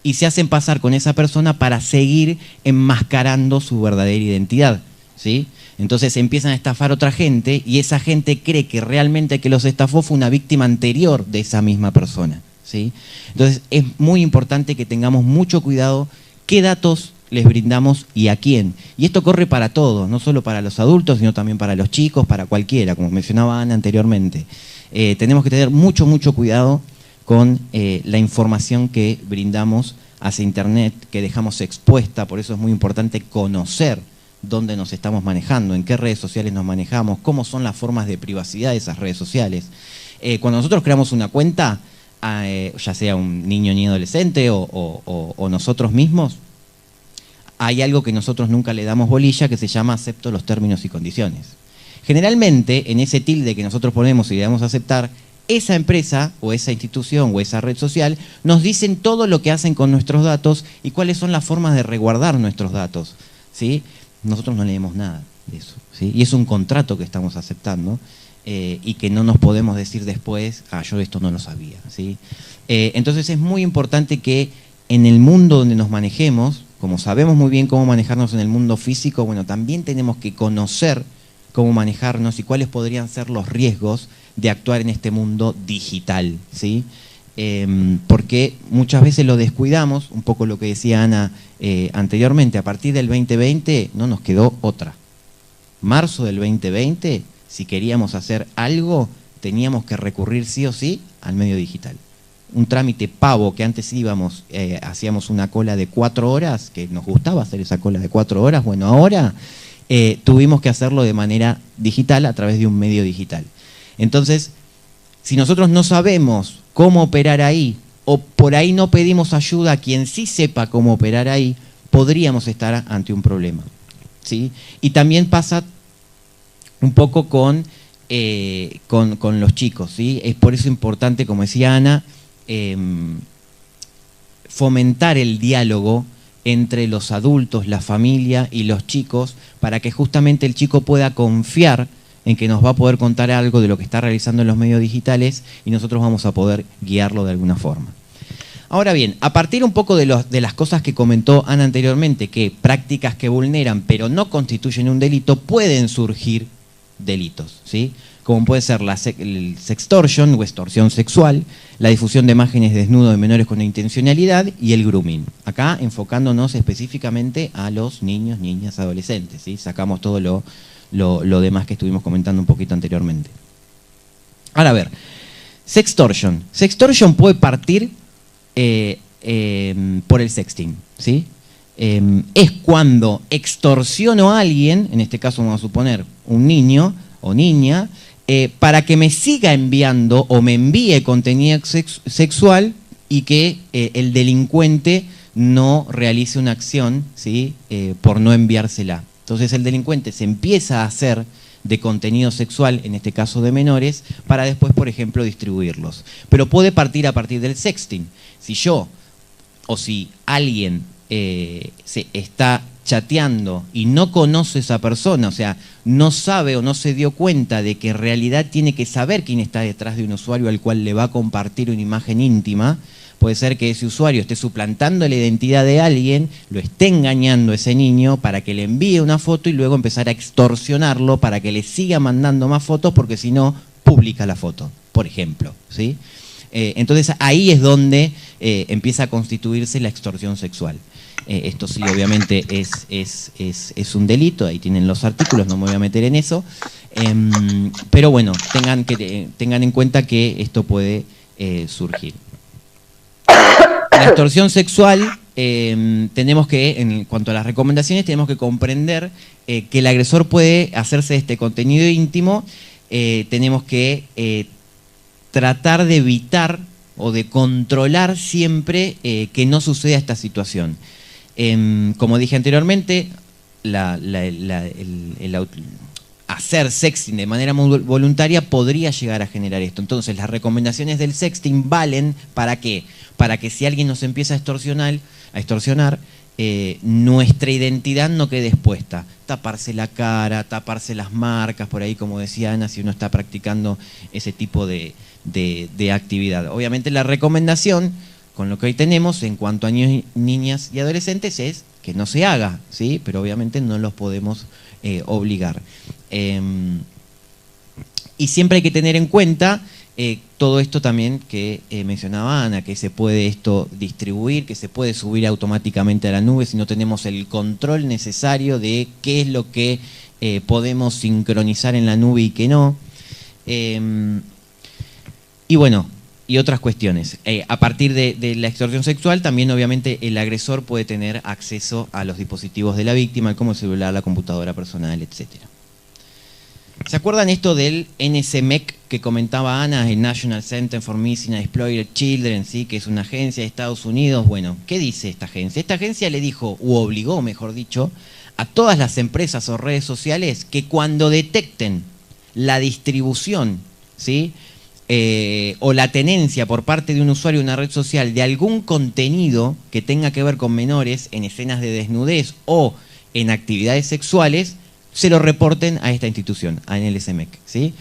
y se hacen pasar con esa persona para seguir enmascarando su verdadera identidad, ¿sí? Entonces empiezan a estafar a otra gente y esa gente cree que realmente que los estafó fue una víctima anterior de esa misma persona, ¿sí? Entonces es muy importante que tengamos mucho cuidado qué datos les brindamos y a quién. Y esto corre para todos, no solo para los adultos, sino también para los chicos, para cualquiera, como mencionaba Ana anteriormente. Tenemos que tener mucho cuidado con la información que brindamos hacia Internet, que dejamos expuesta. Por eso es muy importante conocer dónde nos estamos manejando, en qué redes sociales nos manejamos, cómo son las formas de privacidad de esas redes sociales. Cuando nosotros creamos una cuenta, ya sea un niño ni adolescente o nosotros mismos, hay algo que nosotros nunca le damos bolilla que se llama acepto los términos y condiciones. Generalmente, en ese tilde que nosotros ponemos y le damos a aceptar, esa empresa o esa institución o esa red social nos dicen todo lo que hacen con nuestros datos y cuáles son las formas de resguardar nuestros datos, ¿sí? Nosotros no leemos nada de eso, ¿sí? Y es un contrato que estamos aceptando y que no nos podemos decir después, yo esto no lo sabía, ¿sí? Entonces es muy importante que en el mundo donde nos manejemos, como sabemos muy bien cómo manejarnos en el mundo físico, bueno, también tenemos que conocer cómo manejarnos y cuáles podrían ser los riesgos de actuar en este mundo digital, ¿sí? Porque muchas veces lo descuidamos, un poco lo que decía Ana anteriormente, a partir del 2020 no nos quedó otra. Marzo del 2020, si queríamos hacer algo, teníamos que recurrir sí o sí al medio digital. un trámite pavo que antes íbamos, hacíamos una cola de 4 horas, que nos gustaba hacer esa cola de 4 horas, bueno, ahora tuvimos que hacerlo de manera digital a través de un medio digital. Entonces, si nosotros no sabemos cómo operar ahí, o por ahí no pedimos ayuda a quien sí sepa cómo operar ahí, podríamos estar ante un problema, ¿sí? Y también pasa un poco con los chicos, ¿sí? Es por eso importante, como decía Ana, fomentar el diálogo entre los adultos, la familia y los chicos, para que justamente el chico pueda confiar en que nos va a poder contar algo de lo que está realizando en los medios digitales y nosotros vamos a poder guiarlo de alguna forma. Ahora bien, a partir un poco de las cosas que comentó Ana anteriormente, que prácticas que vulneran pero no constituyen un delito, pueden surgir delitos, ¿sí? Como puede ser el sextortion o extorsión sexual, la difusión de imágenes desnudos de menores con intencionalidad y el grooming. Acá enfocándonos específicamente a los niños, niñas, adolescentes, ¿sí? Sacamos todo lo demás que estuvimos comentando un poquito anteriormente. Ahora a ver, sextortion. Sextortion puede partir por el sexting, ¿sí? Es cuando extorsiono a alguien, en este caso vamos a suponer un niño o niña, para que me siga enviando o me envíe contenido sexual y que el delincuente no realice una acción, ¿sí? Por no enviársela. Entonces el delincuente se empieza a hacer de contenido sexual, en este caso de menores, para después, por ejemplo, distribuirlos. Pero puede partir a partir del sexting. Si yo o si alguien se está chateando y no conoce a esa persona, o sea, no sabe o no se dio cuenta de que en realidad tiene que saber quién está detrás de un usuario al cual le va a compartir una imagen íntima, puede ser que ese usuario esté suplantando la identidad de alguien, lo esté engañando a ese niño para que le envíe una foto y luego empezar a extorsionarlo para que le siga mandando más fotos porque si no, publica la foto, por ejemplo, ¿sí? Entonces ahí es donde empieza a constituirse la extorsión sexual. Esto sí, obviamente, es un delito, ahí tienen los artículos, no me voy a meter en eso, pero bueno, tengan en cuenta que esto puede surgir. La extorsión sexual, tenemos que, en cuanto a las recomendaciones, tenemos que comprender que el agresor puede hacerse este contenido íntimo, tenemos que tratar de evitar o de controlar siempre que no suceda esta situación. Como dije anteriormente, hacer sexting de manera muy voluntaria podría llegar a generar esto. Entonces las recomendaciones del sexting valen ¿para qué? Para que si alguien nos empieza a extorsionar, nuestra identidad no quede expuesta. Taparse la cara, taparse las marcas, por ahí como decía Ana, si uno está practicando ese tipo de actividad. Obviamente la recomendación, con lo que hoy tenemos en cuanto a niños, niñas y adolescentes, es que no se haga, ¿sí? Pero obviamente no los podemos obligar. Y siempre hay que tener en cuenta todo esto también que mencionaba Ana, que se puede esto distribuir, que se puede subir automáticamente a la nube si no tenemos el control necesario de qué es lo que podemos sincronizar en la nube y qué no. Y bueno, y otras cuestiones. A partir de la extorsión sexual, también obviamente el agresor puede tener acceso a los dispositivos de la víctima, como el celular, la computadora personal, etcétera. ¿Se acuerdan esto del NCMEC que comentaba Ana, el National Center for Missing and Exploited Children, ¿sí? Que es una agencia de Estados Unidos? Bueno, ¿qué dice esta agencia? Esta agencia le dijo, u obligó, mejor dicho, a todas las empresas o redes sociales que cuando detecten la distribución, ¿sí? O la tenencia por parte de un usuario de una red social de algún contenido que tenga que ver con menores en escenas de desnudez o en actividades sexuales, se lo reporten a esta institución, a NCMEC, ¿sí?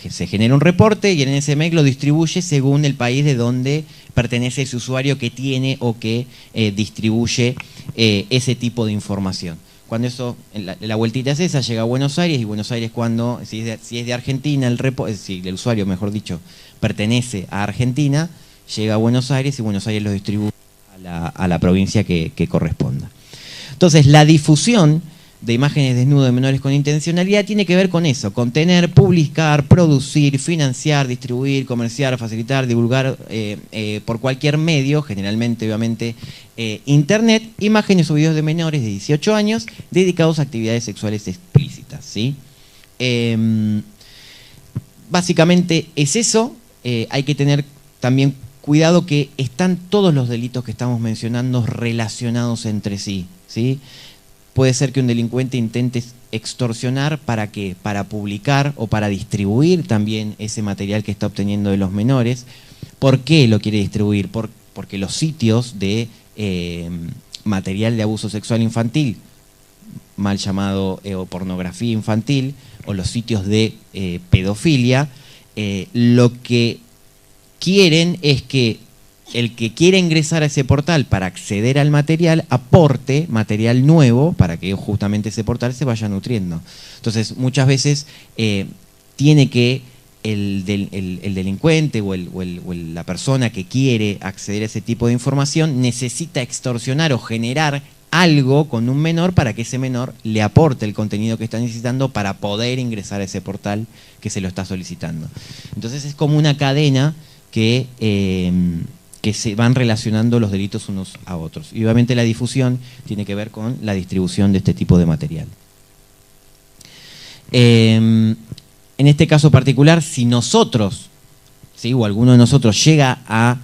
Se genera un reporte y el NCMEC lo distribuye según el país de donde pertenece ese usuario que tiene o que distribuye ese tipo de información. Cuando eso, la vueltita es esa, llega a Buenos Aires, y Buenos Aires cuando, si es de Argentina, si el usuario, mejor dicho, pertenece a Argentina, llega a Buenos Aires y Buenos Aires lo distribuye a la provincia que corresponda. Entonces, la difusión de imágenes desnudas de menores con intencionalidad tiene que ver con eso, con tener, publicar, producir, financiar, distribuir, comerciar, facilitar, divulgar por cualquier medio, generalmente obviamente internet, imágenes o videos de menores de 18 años dedicados a actividades sexuales explícitas, ¿sí? Básicamente es eso. Hay que tener también cuidado que están todos los delitos que estamos mencionando relacionados entre sí, ¿sí? Puede ser que un delincuente intente extorsionar ¿para qué? Para publicar o para distribuir también ese material que está obteniendo de los menores. ¿Por qué lo quiere distribuir? Porque los sitios de material de abuso sexual infantil, mal llamado o pornografía infantil, o los sitios de pedofilia, lo que quieren es que el que quiera ingresar a ese portal para acceder al material aporte material nuevo para que justamente ese portal se vaya nutriendo. Entonces, muchas veces tiene que el delincuente o la persona que quiere acceder a ese tipo de información necesita extorsionar o generar algo con un menor para que ese menor le aporte el contenido que está necesitando para poder ingresar a ese portal que se lo está solicitando. Entonces es como una cadena que se van relacionando los delitos unos a otros. Y obviamente la difusión tiene que ver con la distribución de este tipo de material. En este caso particular, si nosotros, ¿sí? O alguno de nosotros llega a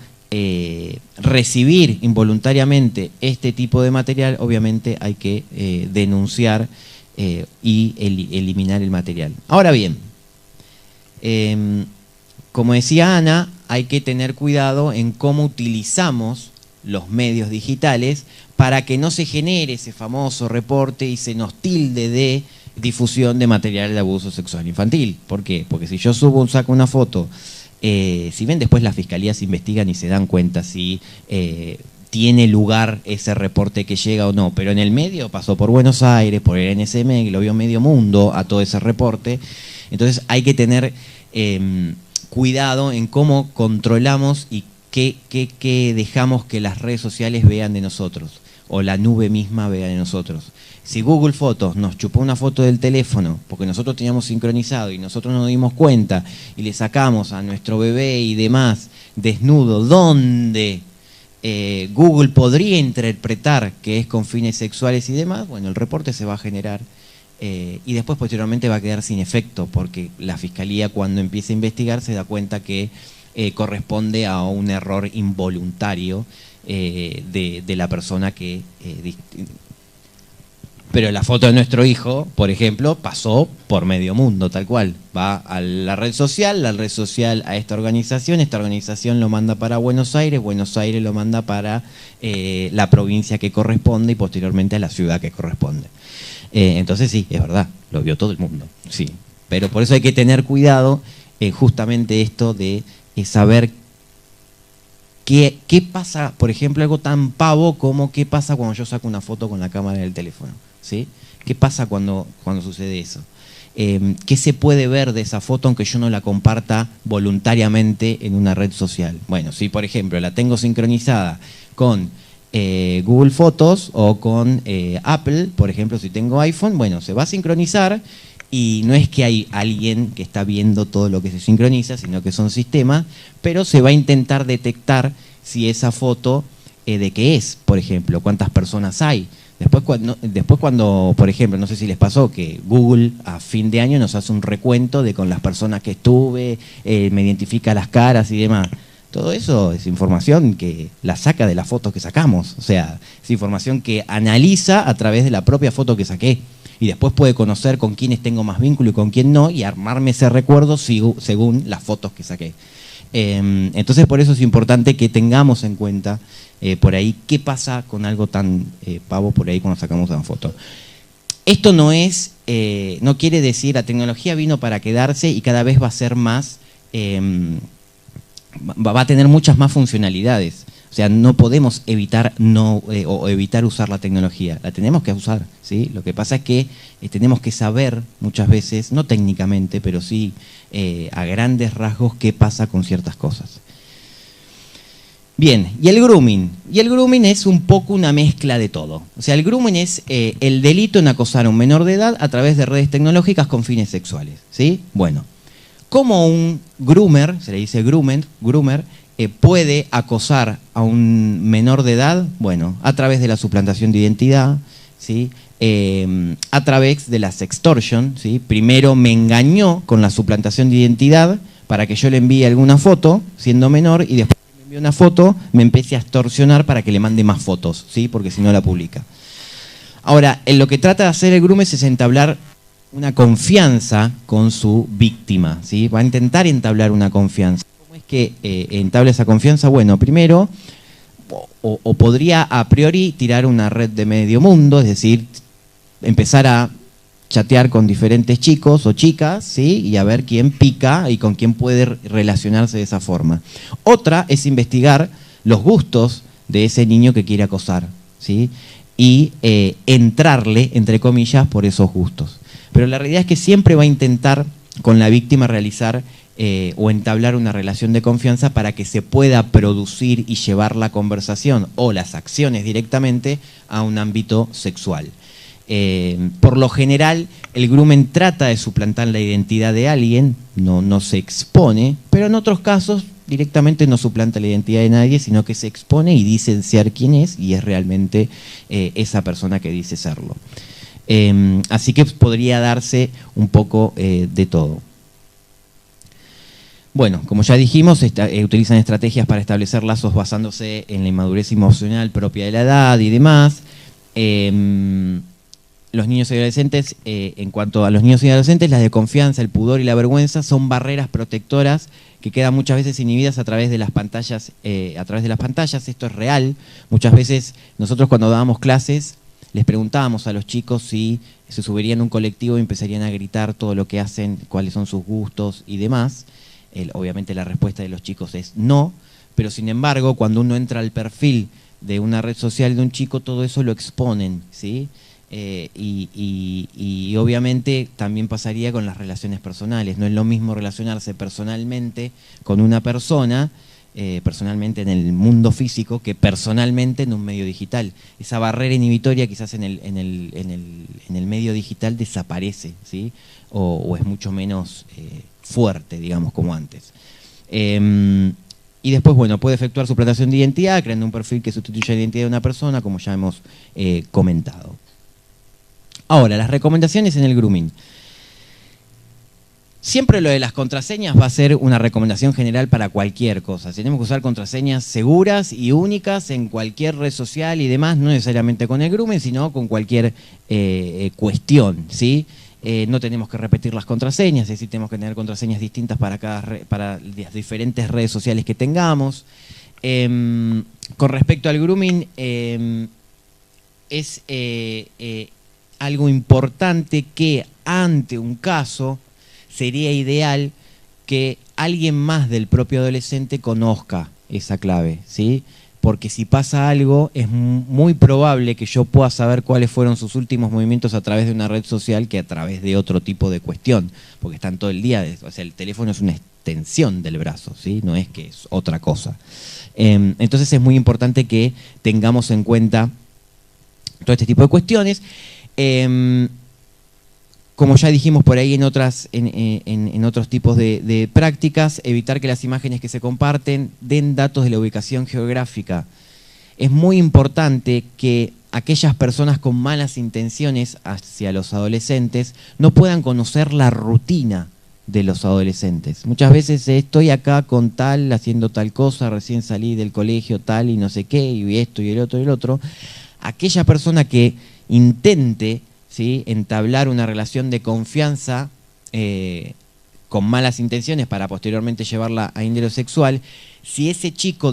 recibir involuntariamente este tipo de material, obviamente hay que denunciar y eliminar el material. Ahora bien, como decía Ana, hay que tener cuidado en cómo utilizamos los medios digitales para que no se genere ese famoso reporte y se nos tilde de difusión de material de abuso sexual infantil. ¿Por qué? Porque si yo saco una foto, si bien después las fiscalías investigan y se dan cuenta si tiene lugar ese reporte que llega o no, pero en el medio pasó por Buenos Aires, por el NSM, que lo vio medio mundo a todo ese reporte, entonces hay que tener cuidado en cómo controlamos y qué dejamos que las redes sociales vean de nosotros, o la nube misma vea de nosotros. Si Google Fotos nos chupó una foto del teléfono, porque nosotros teníamos sincronizado y nosotros no nos dimos cuenta, y le sacamos a nuestro bebé y demás desnudo, donde Google podría interpretar que es con fines sexuales y demás, bueno, el reporte se va a generar y después posteriormente va a quedar sin efecto, porque la Fiscalía cuando empieza a investigar se da cuenta que corresponde a un error involuntario de la persona que... Pero la foto de nuestro hijo, por ejemplo, pasó por medio mundo, tal cual. Va a la red social a esta organización lo manda para Buenos Aires lo manda para la provincia que corresponde y posteriormente a la ciudad que corresponde. Entonces sí, es verdad, lo vio todo el mundo, sí. Pero por eso hay que tener cuidado, justamente esto de saber qué pasa, por ejemplo, algo tan pavo como qué pasa cuando yo saco una foto con la cámara del teléfono, ¿sí? ¿Qué pasa cuando sucede eso? ¿Qué se puede ver de esa foto aunque yo no la comparta voluntariamente en una red social? Bueno, si por ejemplo la tengo sincronizada con Google Fotos o con Apple, por ejemplo, si tengo iPhone, bueno, se va a sincronizar y no es que hay alguien que está viendo todo lo que se sincroniza, sino que son sistemas, pero se va a intentar detectar si esa foto de qué es, por ejemplo, cuántas personas hay. Después cuando, por ejemplo, no sé si les pasó que Google a fin de año nos hace un recuento de con las personas que estuve, me identifica las caras y demás. Todo eso es información que la saca de las fotos que sacamos, o sea, es información que analiza a través de la propia foto que saqué y después puede conocer con quiénes tengo más vínculo y con quién no y armarme ese recuerdo según las fotos que saqué. Entonces por eso es importante que tengamos en cuenta por ahí qué pasa con algo tan pavo por ahí cuando sacamos una foto. Esto no quiere decir, la tecnología vino para quedarse y cada vez va a ser más... va a tener muchas más funcionalidades. O sea, no podemos evitar evitar usar la tecnología. La tenemos que usar, ¿sí? Lo que pasa es que tenemos que saber muchas veces, no técnicamente, pero sí a grandes rasgos qué pasa con ciertas cosas. Bien, y el grooming. Y el grooming es un poco una mezcla de todo. O sea, el grooming es el delito en acosar a un menor de edad a través de redes tecnológicas con fines sexuales, ¿sí? Bueno, ¿cómo un groomer, se le dice groomer, puede acosar a un menor de edad? Bueno, a través de la suplantación de identidad, ¿sí? A través de la sextortion, ¿sí? Primero me engañó con la suplantación de identidad para que yo le envíe alguna foto siendo menor y después que me envíe una foto me empiece a extorsionar para que le mande más fotos, ¿sí? Porque si no la publica. Ahora, en lo que trata de hacer el groomer es entablar una confianza con su víctima, ¿sí? Va a intentar entablar una confianza. ¿Cómo es que entabla esa confianza? Bueno, primero, o podría a priori tirar una red de medio mundo, es decir, empezar a chatear con diferentes chicos o chicas, ¿sí? Y a ver quién pica y con quién puede relacionarse de esa forma. Otra es investigar los gustos de ese niño que quiere acosar, ¿sí? Y entrarle, entre comillas, por esos gustos. Pero la realidad es que siempre va a intentar con la víctima realizar o entablar una relación de confianza para que se pueda producir y llevar la conversación o las acciones directamente a un ámbito sexual. Por lo general, el grooming trata de suplantar la identidad de alguien, no se expone, pero en otros casos directamente no suplanta la identidad de nadie, sino que se expone y dice ser quién es y es realmente esa persona que dice serlo. Así que podría darse un poco de todo. Bueno, como ya dijimos, utilizan estrategias para establecer lazos basándose en la inmadurez emocional propia de la edad y demás. Los niños y adolescentes, en cuanto a los niños y adolescentes, las de confianza, el pudor y la vergüenza son barreras protectoras que quedan muchas veces inhibidas a través de las pantallas. Esto es real. Muchas veces nosotros cuando dábamos clases les preguntábamos a los chicos si se subirían a un colectivo y empezarían a gritar todo lo que hacen, cuáles son sus gustos y demás. Obviamente la respuesta de los chicos es no, pero sin embargo cuando uno entra al perfil de una red social de un chico, todo eso lo exponen, ¿sí? Y obviamente también pasaría con las relaciones personales. No es lo mismo relacionarse personalmente con una persona, personalmente en el mundo físico, que personalmente en un medio digital. Esa barrera inhibitoria quizás en el medio digital desaparece, ¿sí? O es mucho menos fuerte, digamos, como antes. Y después, bueno, puede efectuar suplantación de identidad, creando un perfil que sustituya la identidad de una persona, como ya hemos comentado. Ahora, las recomendaciones en el grooming. Siempre lo de las contraseñas va a ser una recomendación general para cualquier cosa. Tenemos que usar contraseñas seguras y únicas en cualquier red social y demás, no necesariamente con el grooming, sino con cualquier cuestión, ¿sí? No tenemos que repetir las contraseñas, es decir, tenemos que tener contraseñas distintas para las diferentes redes sociales que tengamos. Con respecto al grooming, es algo importante que ante un caso sería ideal que alguien más del propio adolescente conozca esa clave, ¿sí? Porque si pasa algo, es muy probable que yo pueda saber cuáles fueron sus últimos movimientos a través de una red social que a través de otro tipo de cuestión, porque están todo el día, o sea, el teléfono es una extensión del brazo, ¿sí? No es que es otra cosa. Entonces es muy importante que tengamos en cuenta todo este tipo de cuestiones. Como ya dijimos por ahí en otros tipos de prácticas, evitar que las imágenes que se comparten den datos de la ubicación geográfica. Es muy importante que aquellas personas con malas intenciones hacia los adolescentes no puedan conocer la rutina de los adolescentes. Muchas veces estoy acá con tal, haciendo tal cosa, recién salí del colegio tal y no sé qué, y esto y el otro y el otro. Aquella persona que intente, ¿sí?, entablar una relación de confianza con malas intenciones para posteriormente llevarla a índole sexual, si ese chico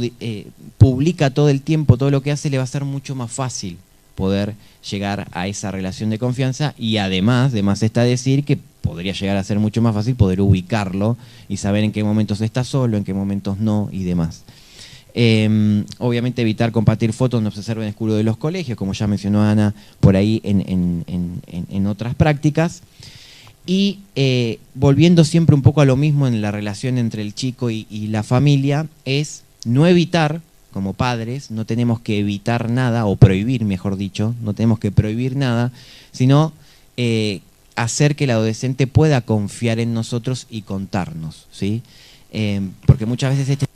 publica todo el tiempo todo lo que hace, le va a ser mucho más fácil poder llegar a esa relación de confianza y además está decir que podría llegar a ser mucho más fácil poder ubicarlo y saber en qué momentos está solo, en qué momentos no y demás. Obviamente evitar compartir fotos no se observa en el escudo de los colegios, como ya mencionó Ana por ahí en otras prácticas. Y volviendo siempre un poco a lo mismo en la relación entre el chico y la familia, es no evitar como padres, no tenemos que evitar nada, o prohibir, mejor dicho, no tenemos que prohibir nada, sino hacer que el adolescente pueda confiar en nosotros y contarnos, ¿sí? Porque muchas veces este tipo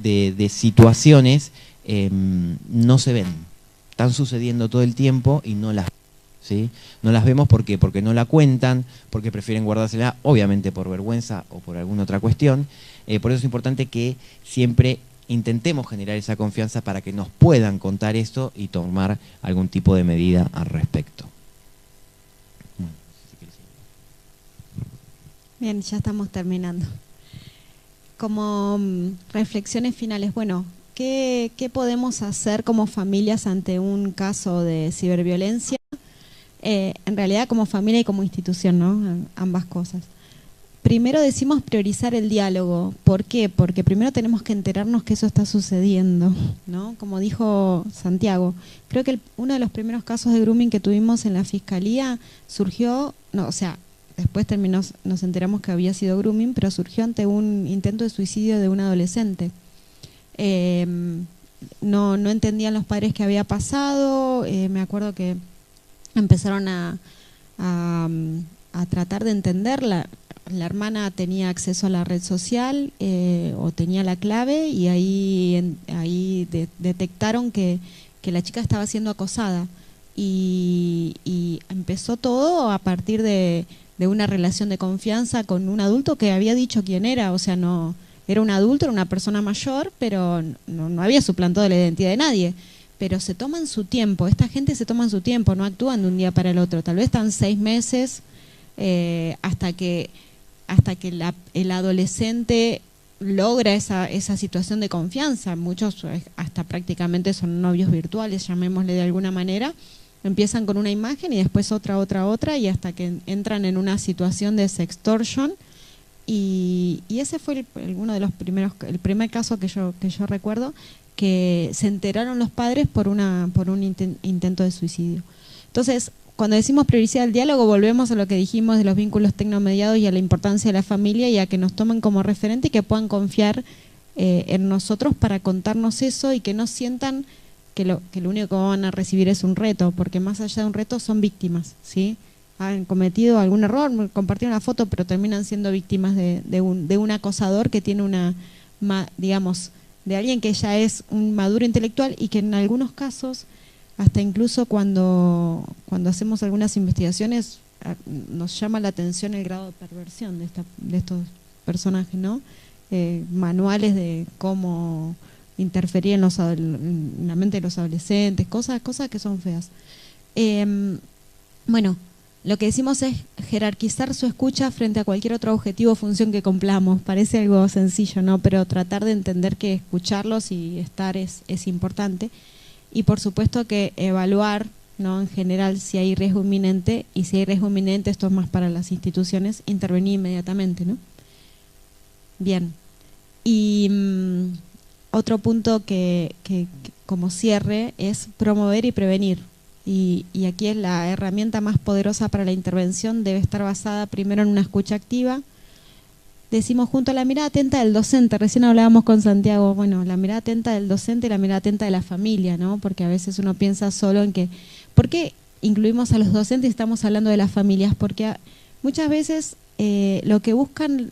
de situaciones no se ven, están sucediendo todo el tiempo y no las, ¿sí? No las vemos porque no la cuentan, porque prefieren guardársela, obviamente por vergüenza o por alguna otra cuestión. Por eso es importante que siempre intentemos generar esa confianza para que nos puedan contar esto y tomar algún tipo de medida al respecto. Bien, ya estamos terminando. Como reflexiones finales, bueno, ¿qué podemos hacer como familias ante un caso de ciberviolencia? En realidad como familia y como institución, ¿no? Ambas cosas. Primero decimos priorizar el diálogo. ¿Por qué? Porque primero tenemos que enterarnos que eso está sucediendo, ¿no? Como dijo Santiago, creo que uno de los primeros casos de grooming que tuvimos en la fiscalía surgió, no, o sea, después nos enteramos que había sido grooming, pero surgió ante un intento de suicidio de un adolescente. No entendían los padres qué había pasado, me acuerdo que empezaron a tratar de entenderla. La hermana tenía acceso a la red social o tenía la clave y ahí detectaron que la chica estaba siendo acosada y empezó todo a partir de una relación de confianza con un adulto que había dicho quién era, o sea, no era un adulto, era una persona mayor, pero no había suplantado la identidad de nadie. Pero se toman su tiempo, esta gente se toma su tiempo, no actúan de un día para el otro, tal vez están 6 meses hasta que el adolescente logra esa situación de confianza. Muchos hasta prácticamente son novios virtuales, llamémosle de alguna manera, empiezan con una imagen y después otra y hasta que entran en una situación de sextortion y ese fue uno de los primeros, el primer caso que yo recuerdo, que se enteraron los padres por un intento de suicidio. Entonces, cuando decimos priorizar el diálogo, volvemos a lo que dijimos de los vínculos tecnomediados y a la importancia de la familia y a que nos tomen como referente y que puedan confiar en nosotros para contarnos eso y que no sientan que lo único que van a recibir es un reto, porque más allá de un reto son víctimas, ¿sí? Han cometido algún error, compartieron una foto, pero terminan siendo víctimas de un acosador que tiene digamos, de alguien que ya es un maduro intelectual y que en algunos casos, hasta incluso cuando hacemos algunas investigaciones, nos llama la atención el grado de perversión de estos personajes, ¿no? Manuales de cómo interferir en la mente de los adolescentes, cosas que son feas. Bueno, lo que decimos es jerarquizar su escucha frente a cualquier otro objetivo o función que cumplamos. Parece algo sencillo, ¿no? Pero tratar de entender que escucharlos y estar es importante. Y por supuesto que evaluar, ¿no? En general si hay riesgo inminente, y si hay riesgo inminente, esto es más para las instituciones, intervenir inmediatamente, ¿no? Bien. Y otro punto que como cierre es promover y prevenir. Y aquí es la herramienta más poderosa para la intervención, debe estar basada primero en una escucha activa. Decimos junto a la mirada atenta del docente, recién hablábamos con Santiago, bueno, la mirada atenta del docente y la mirada atenta de la familia, ¿no? Porque a veces uno piensa solo en que, ¿por qué incluimos a los docentes y estamos hablando de las familias? Porque muchas veces lo que buscan,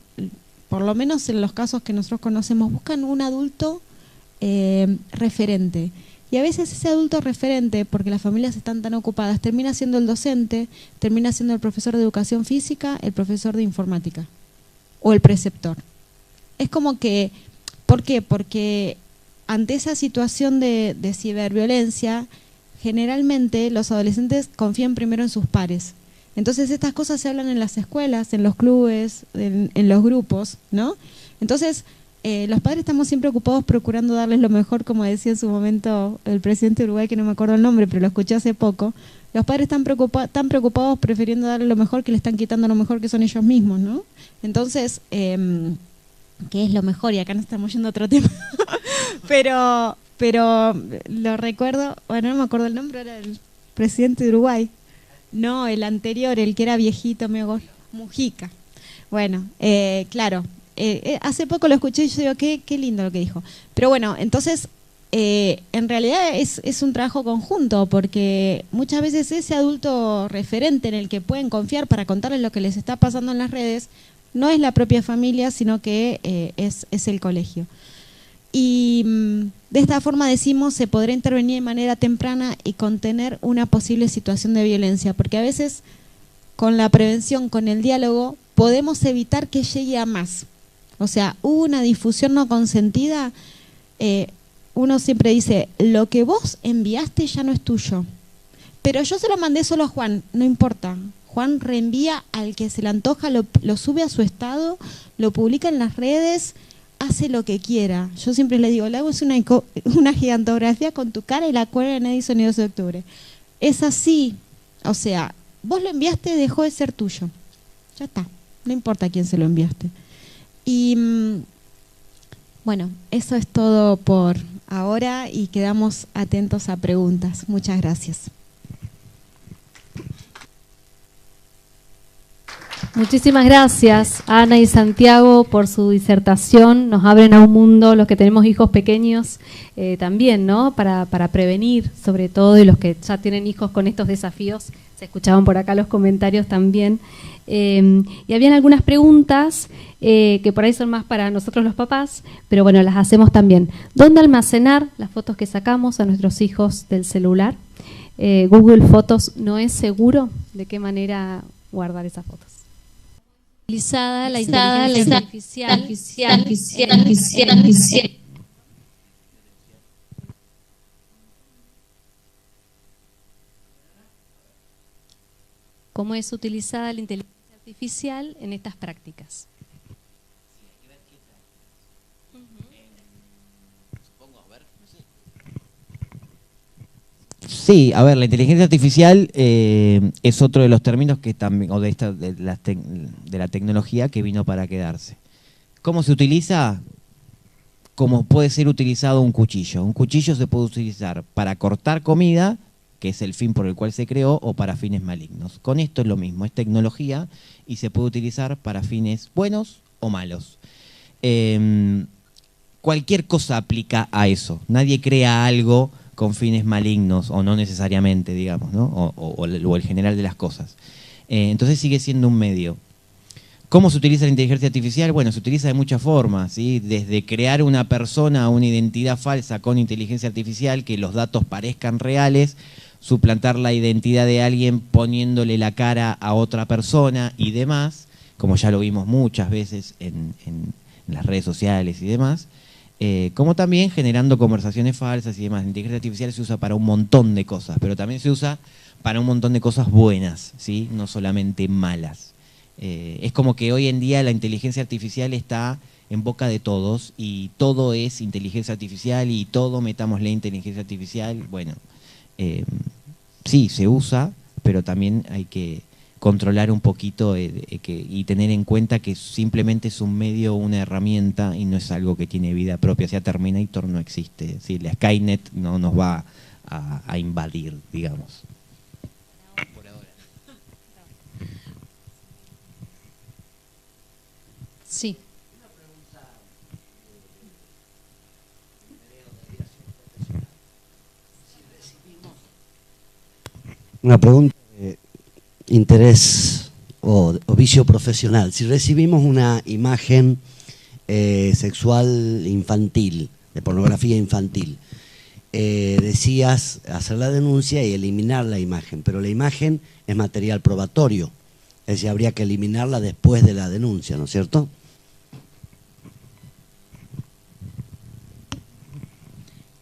por lo menos en los casos que nosotros conocemos, buscan un adulto referente. Y a veces ese adulto referente, porque las familias están tan ocupadas, termina siendo el docente, termina siendo el profesor de educación física, el profesor de informática o el preceptor. Es como que, ¿por qué? Porque ante esa situación de ciberviolencia, generalmente los adolescentes confían primero en sus pares. Entonces estas cosas se hablan en las escuelas, en los clubes, en los grupos, ¿no? Entonces los padres estamos siempre ocupados procurando darles lo mejor, como decía en su momento el presidente de Uruguay, que no me acuerdo el nombre, pero lo escuché hace poco. Los padres están preocupados prefiriendo darle lo mejor que le están quitando lo mejor que son ellos mismos, ¿no? Entonces, ¿qué es lo mejor? Y acá nos estamos yendo a otro tema. pero lo recuerdo, bueno, no me acuerdo el nombre, era el presidente de Uruguay. No, el anterior, el que era viejito, Mujica. Bueno, claro. Hace poco lo escuché y yo digo, qué lindo lo que dijo. Pero bueno, entonces en realidad es un trabajo conjunto, porque muchas veces ese adulto referente en el que pueden confiar para contarles lo que les está pasando en las redes no es la propia familia, sino que es el colegio. Y de esta forma, decimos, se podrá intervenir de manera temprana y contener una posible situación de violencia, porque a veces con la prevención, con el diálogo, podemos evitar que llegue a más. O sea, hubo una difusión no consentida, uno siempre dice, lo que vos enviaste ya no es tuyo, pero yo se lo mandé solo a Juan, no importa. Juan reenvía al que se le antoja, lo sube a su estado, lo publica en las redes, hace lo que quiera. Yo siempre le digo, le hago una gigantografía con tu cara y la cuelga en Edison y 12 de octubre. Es así, o sea, vos lo enviaste, dejó de ser tuyo. Ya está, no importa a quién se lo enviaste. Y bueno, eso es todo por ahora y quedamos atentos a preguntas. Muchas gracias. Muchísimas gracias, Ana y Santiago, por su disertación. Nos abren a un mundo, los que tenemos hijos pequeños, también, ¿no? Para prevenir, sobre todo, y los que ya tienen hijos con estos desafíos. Se escuchaban por acá los comentarios también. Y habían algunas preguntas que por ahí son más para nosotros los papás, pero bueno, las hacemos también. ¿Dónde almacenar las fotos que sacamos a nuestros hijos del celular? Google Fotos no es seguro. ¿De qué manera guardar esas fotos? Utilizada la inteligencia artificial. ¿Cómo es utilizada la inteligencia artificial en estas prácticas? Sí, a ver, la inteligencia artificial es otro de los términos que también, o de la tecnología que vino para quedarse. ¿Cómo se utiliza? Como puede ser utilizado un cuchillo. Un cuchillo se puede utilizar para cortar comida, que es el fin por el cual se creó, o para fines malignos. Con esto es lo mismo, es tecnología y se puede utilizar para fines buenos o malos. Cualquier cosa aplica a eso. Nadie crea algo con fines malignos, o no necesariamente, digamos, ¿no? O el general de las cosas. Entonces sigue siendo un medio. ¿Cómo se utiliza la inteligencia artificial? Bueno, se utiliza de muchas formas, ¿sí? Desde crear una persona, una identidad falsa con inteligencia artificial, que los datos parezcan reales, suplantar la identidad de alguien poniéndole la cara a otra persona y demás, como ya lo vimos muchas veces en las redes sociales y demás. Como también generando conversaciones falsas y demás. La inteligencia artificial se usa para un montón de cosas, pero también se usa para un montón de cosas buenas, ¿sí? No solamente malas. Es como que hoy en día la inteligencia artificial está en boca de todos y todo es inteligencia artificial y todo metámosle inteligencia artificial. Bueno, sí, se usa, pero también hay que controlar un poquito y tener en cuenta que simplemente es un medio, una herramienta y no es algo que tiene vida propia. O sea, Terminator no existe, ¿sí? La Skynet no nos va a invadir, digamos. Por ahora. Sí. Una pregunta de interés o vicio profesional. Si recibimos una imagen sexual infantil, de pornografía infantil, decías hacer la denuncia y eliminar la imagen, pero la imagen es material probatorio, es decir, habría que eliminarla después de la denuncia, ¿no es cierto?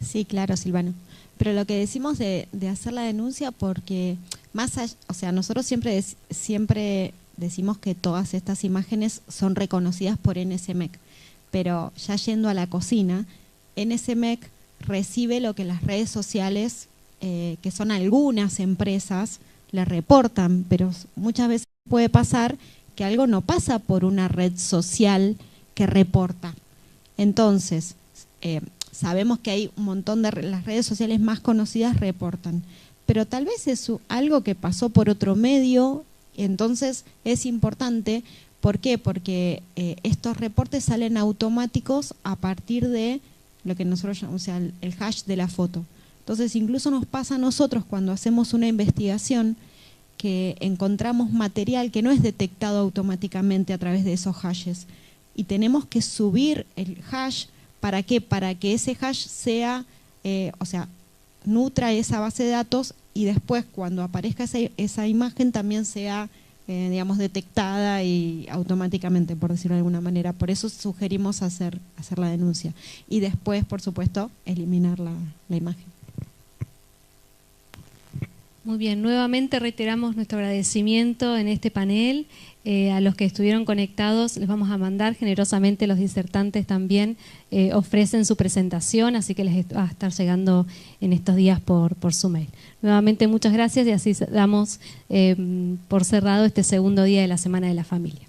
Sí, claro, Silvano. Pero lo que decimos de hacer la denuncia, porque más allá, o sea, nosotros siempre decimos que todas estas imágenes son reconocidas por NSMEC, pero ya yendo a la cocina, NSMEC recibe lo que las redes sociales, que son algunas empresas, le reportan, pero muchas veces puede pasar que algo no pasa por una red social que reporta. Entonces, sabemos que hay un montón de las redes sociales más conocidas reportan, pero tal vez es algo que pasó por otro medio, entonces es importante. ¿Por qué? Porque estos reportes salen automáticos a partir de lo que nosotros llamamos, o sea, el hash de la foto. Entonces, incluso nos pasa a nosotros cuando hacemos una investigación que encontramos material que no es detectado automáticamente a través de esos hashes. Y tenemos que subir el hash, ¿para qué? Para que ese hash sea, o sea, nutra esa base de datos y después cuando aparezca esa imagen también sea, digamos, detectada y automáticamente, por decirlo de alguna manera. Por eso sugerimos hacer la denuncia. Y después, por supuesto, eliminar la imagen. Muy bien, nuevamente reiteramos nuestro agradecimiento en este panel. A los que estuvieron conectados les vamos a mandar generosamente, los disertantes también ofrecen su presentación, así que les va a estar llegando en estos días por su mail. Nuevamente muchas gracias y así damos por cerrado este segundo día de la Semana de la Familia.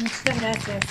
Muchas gracias.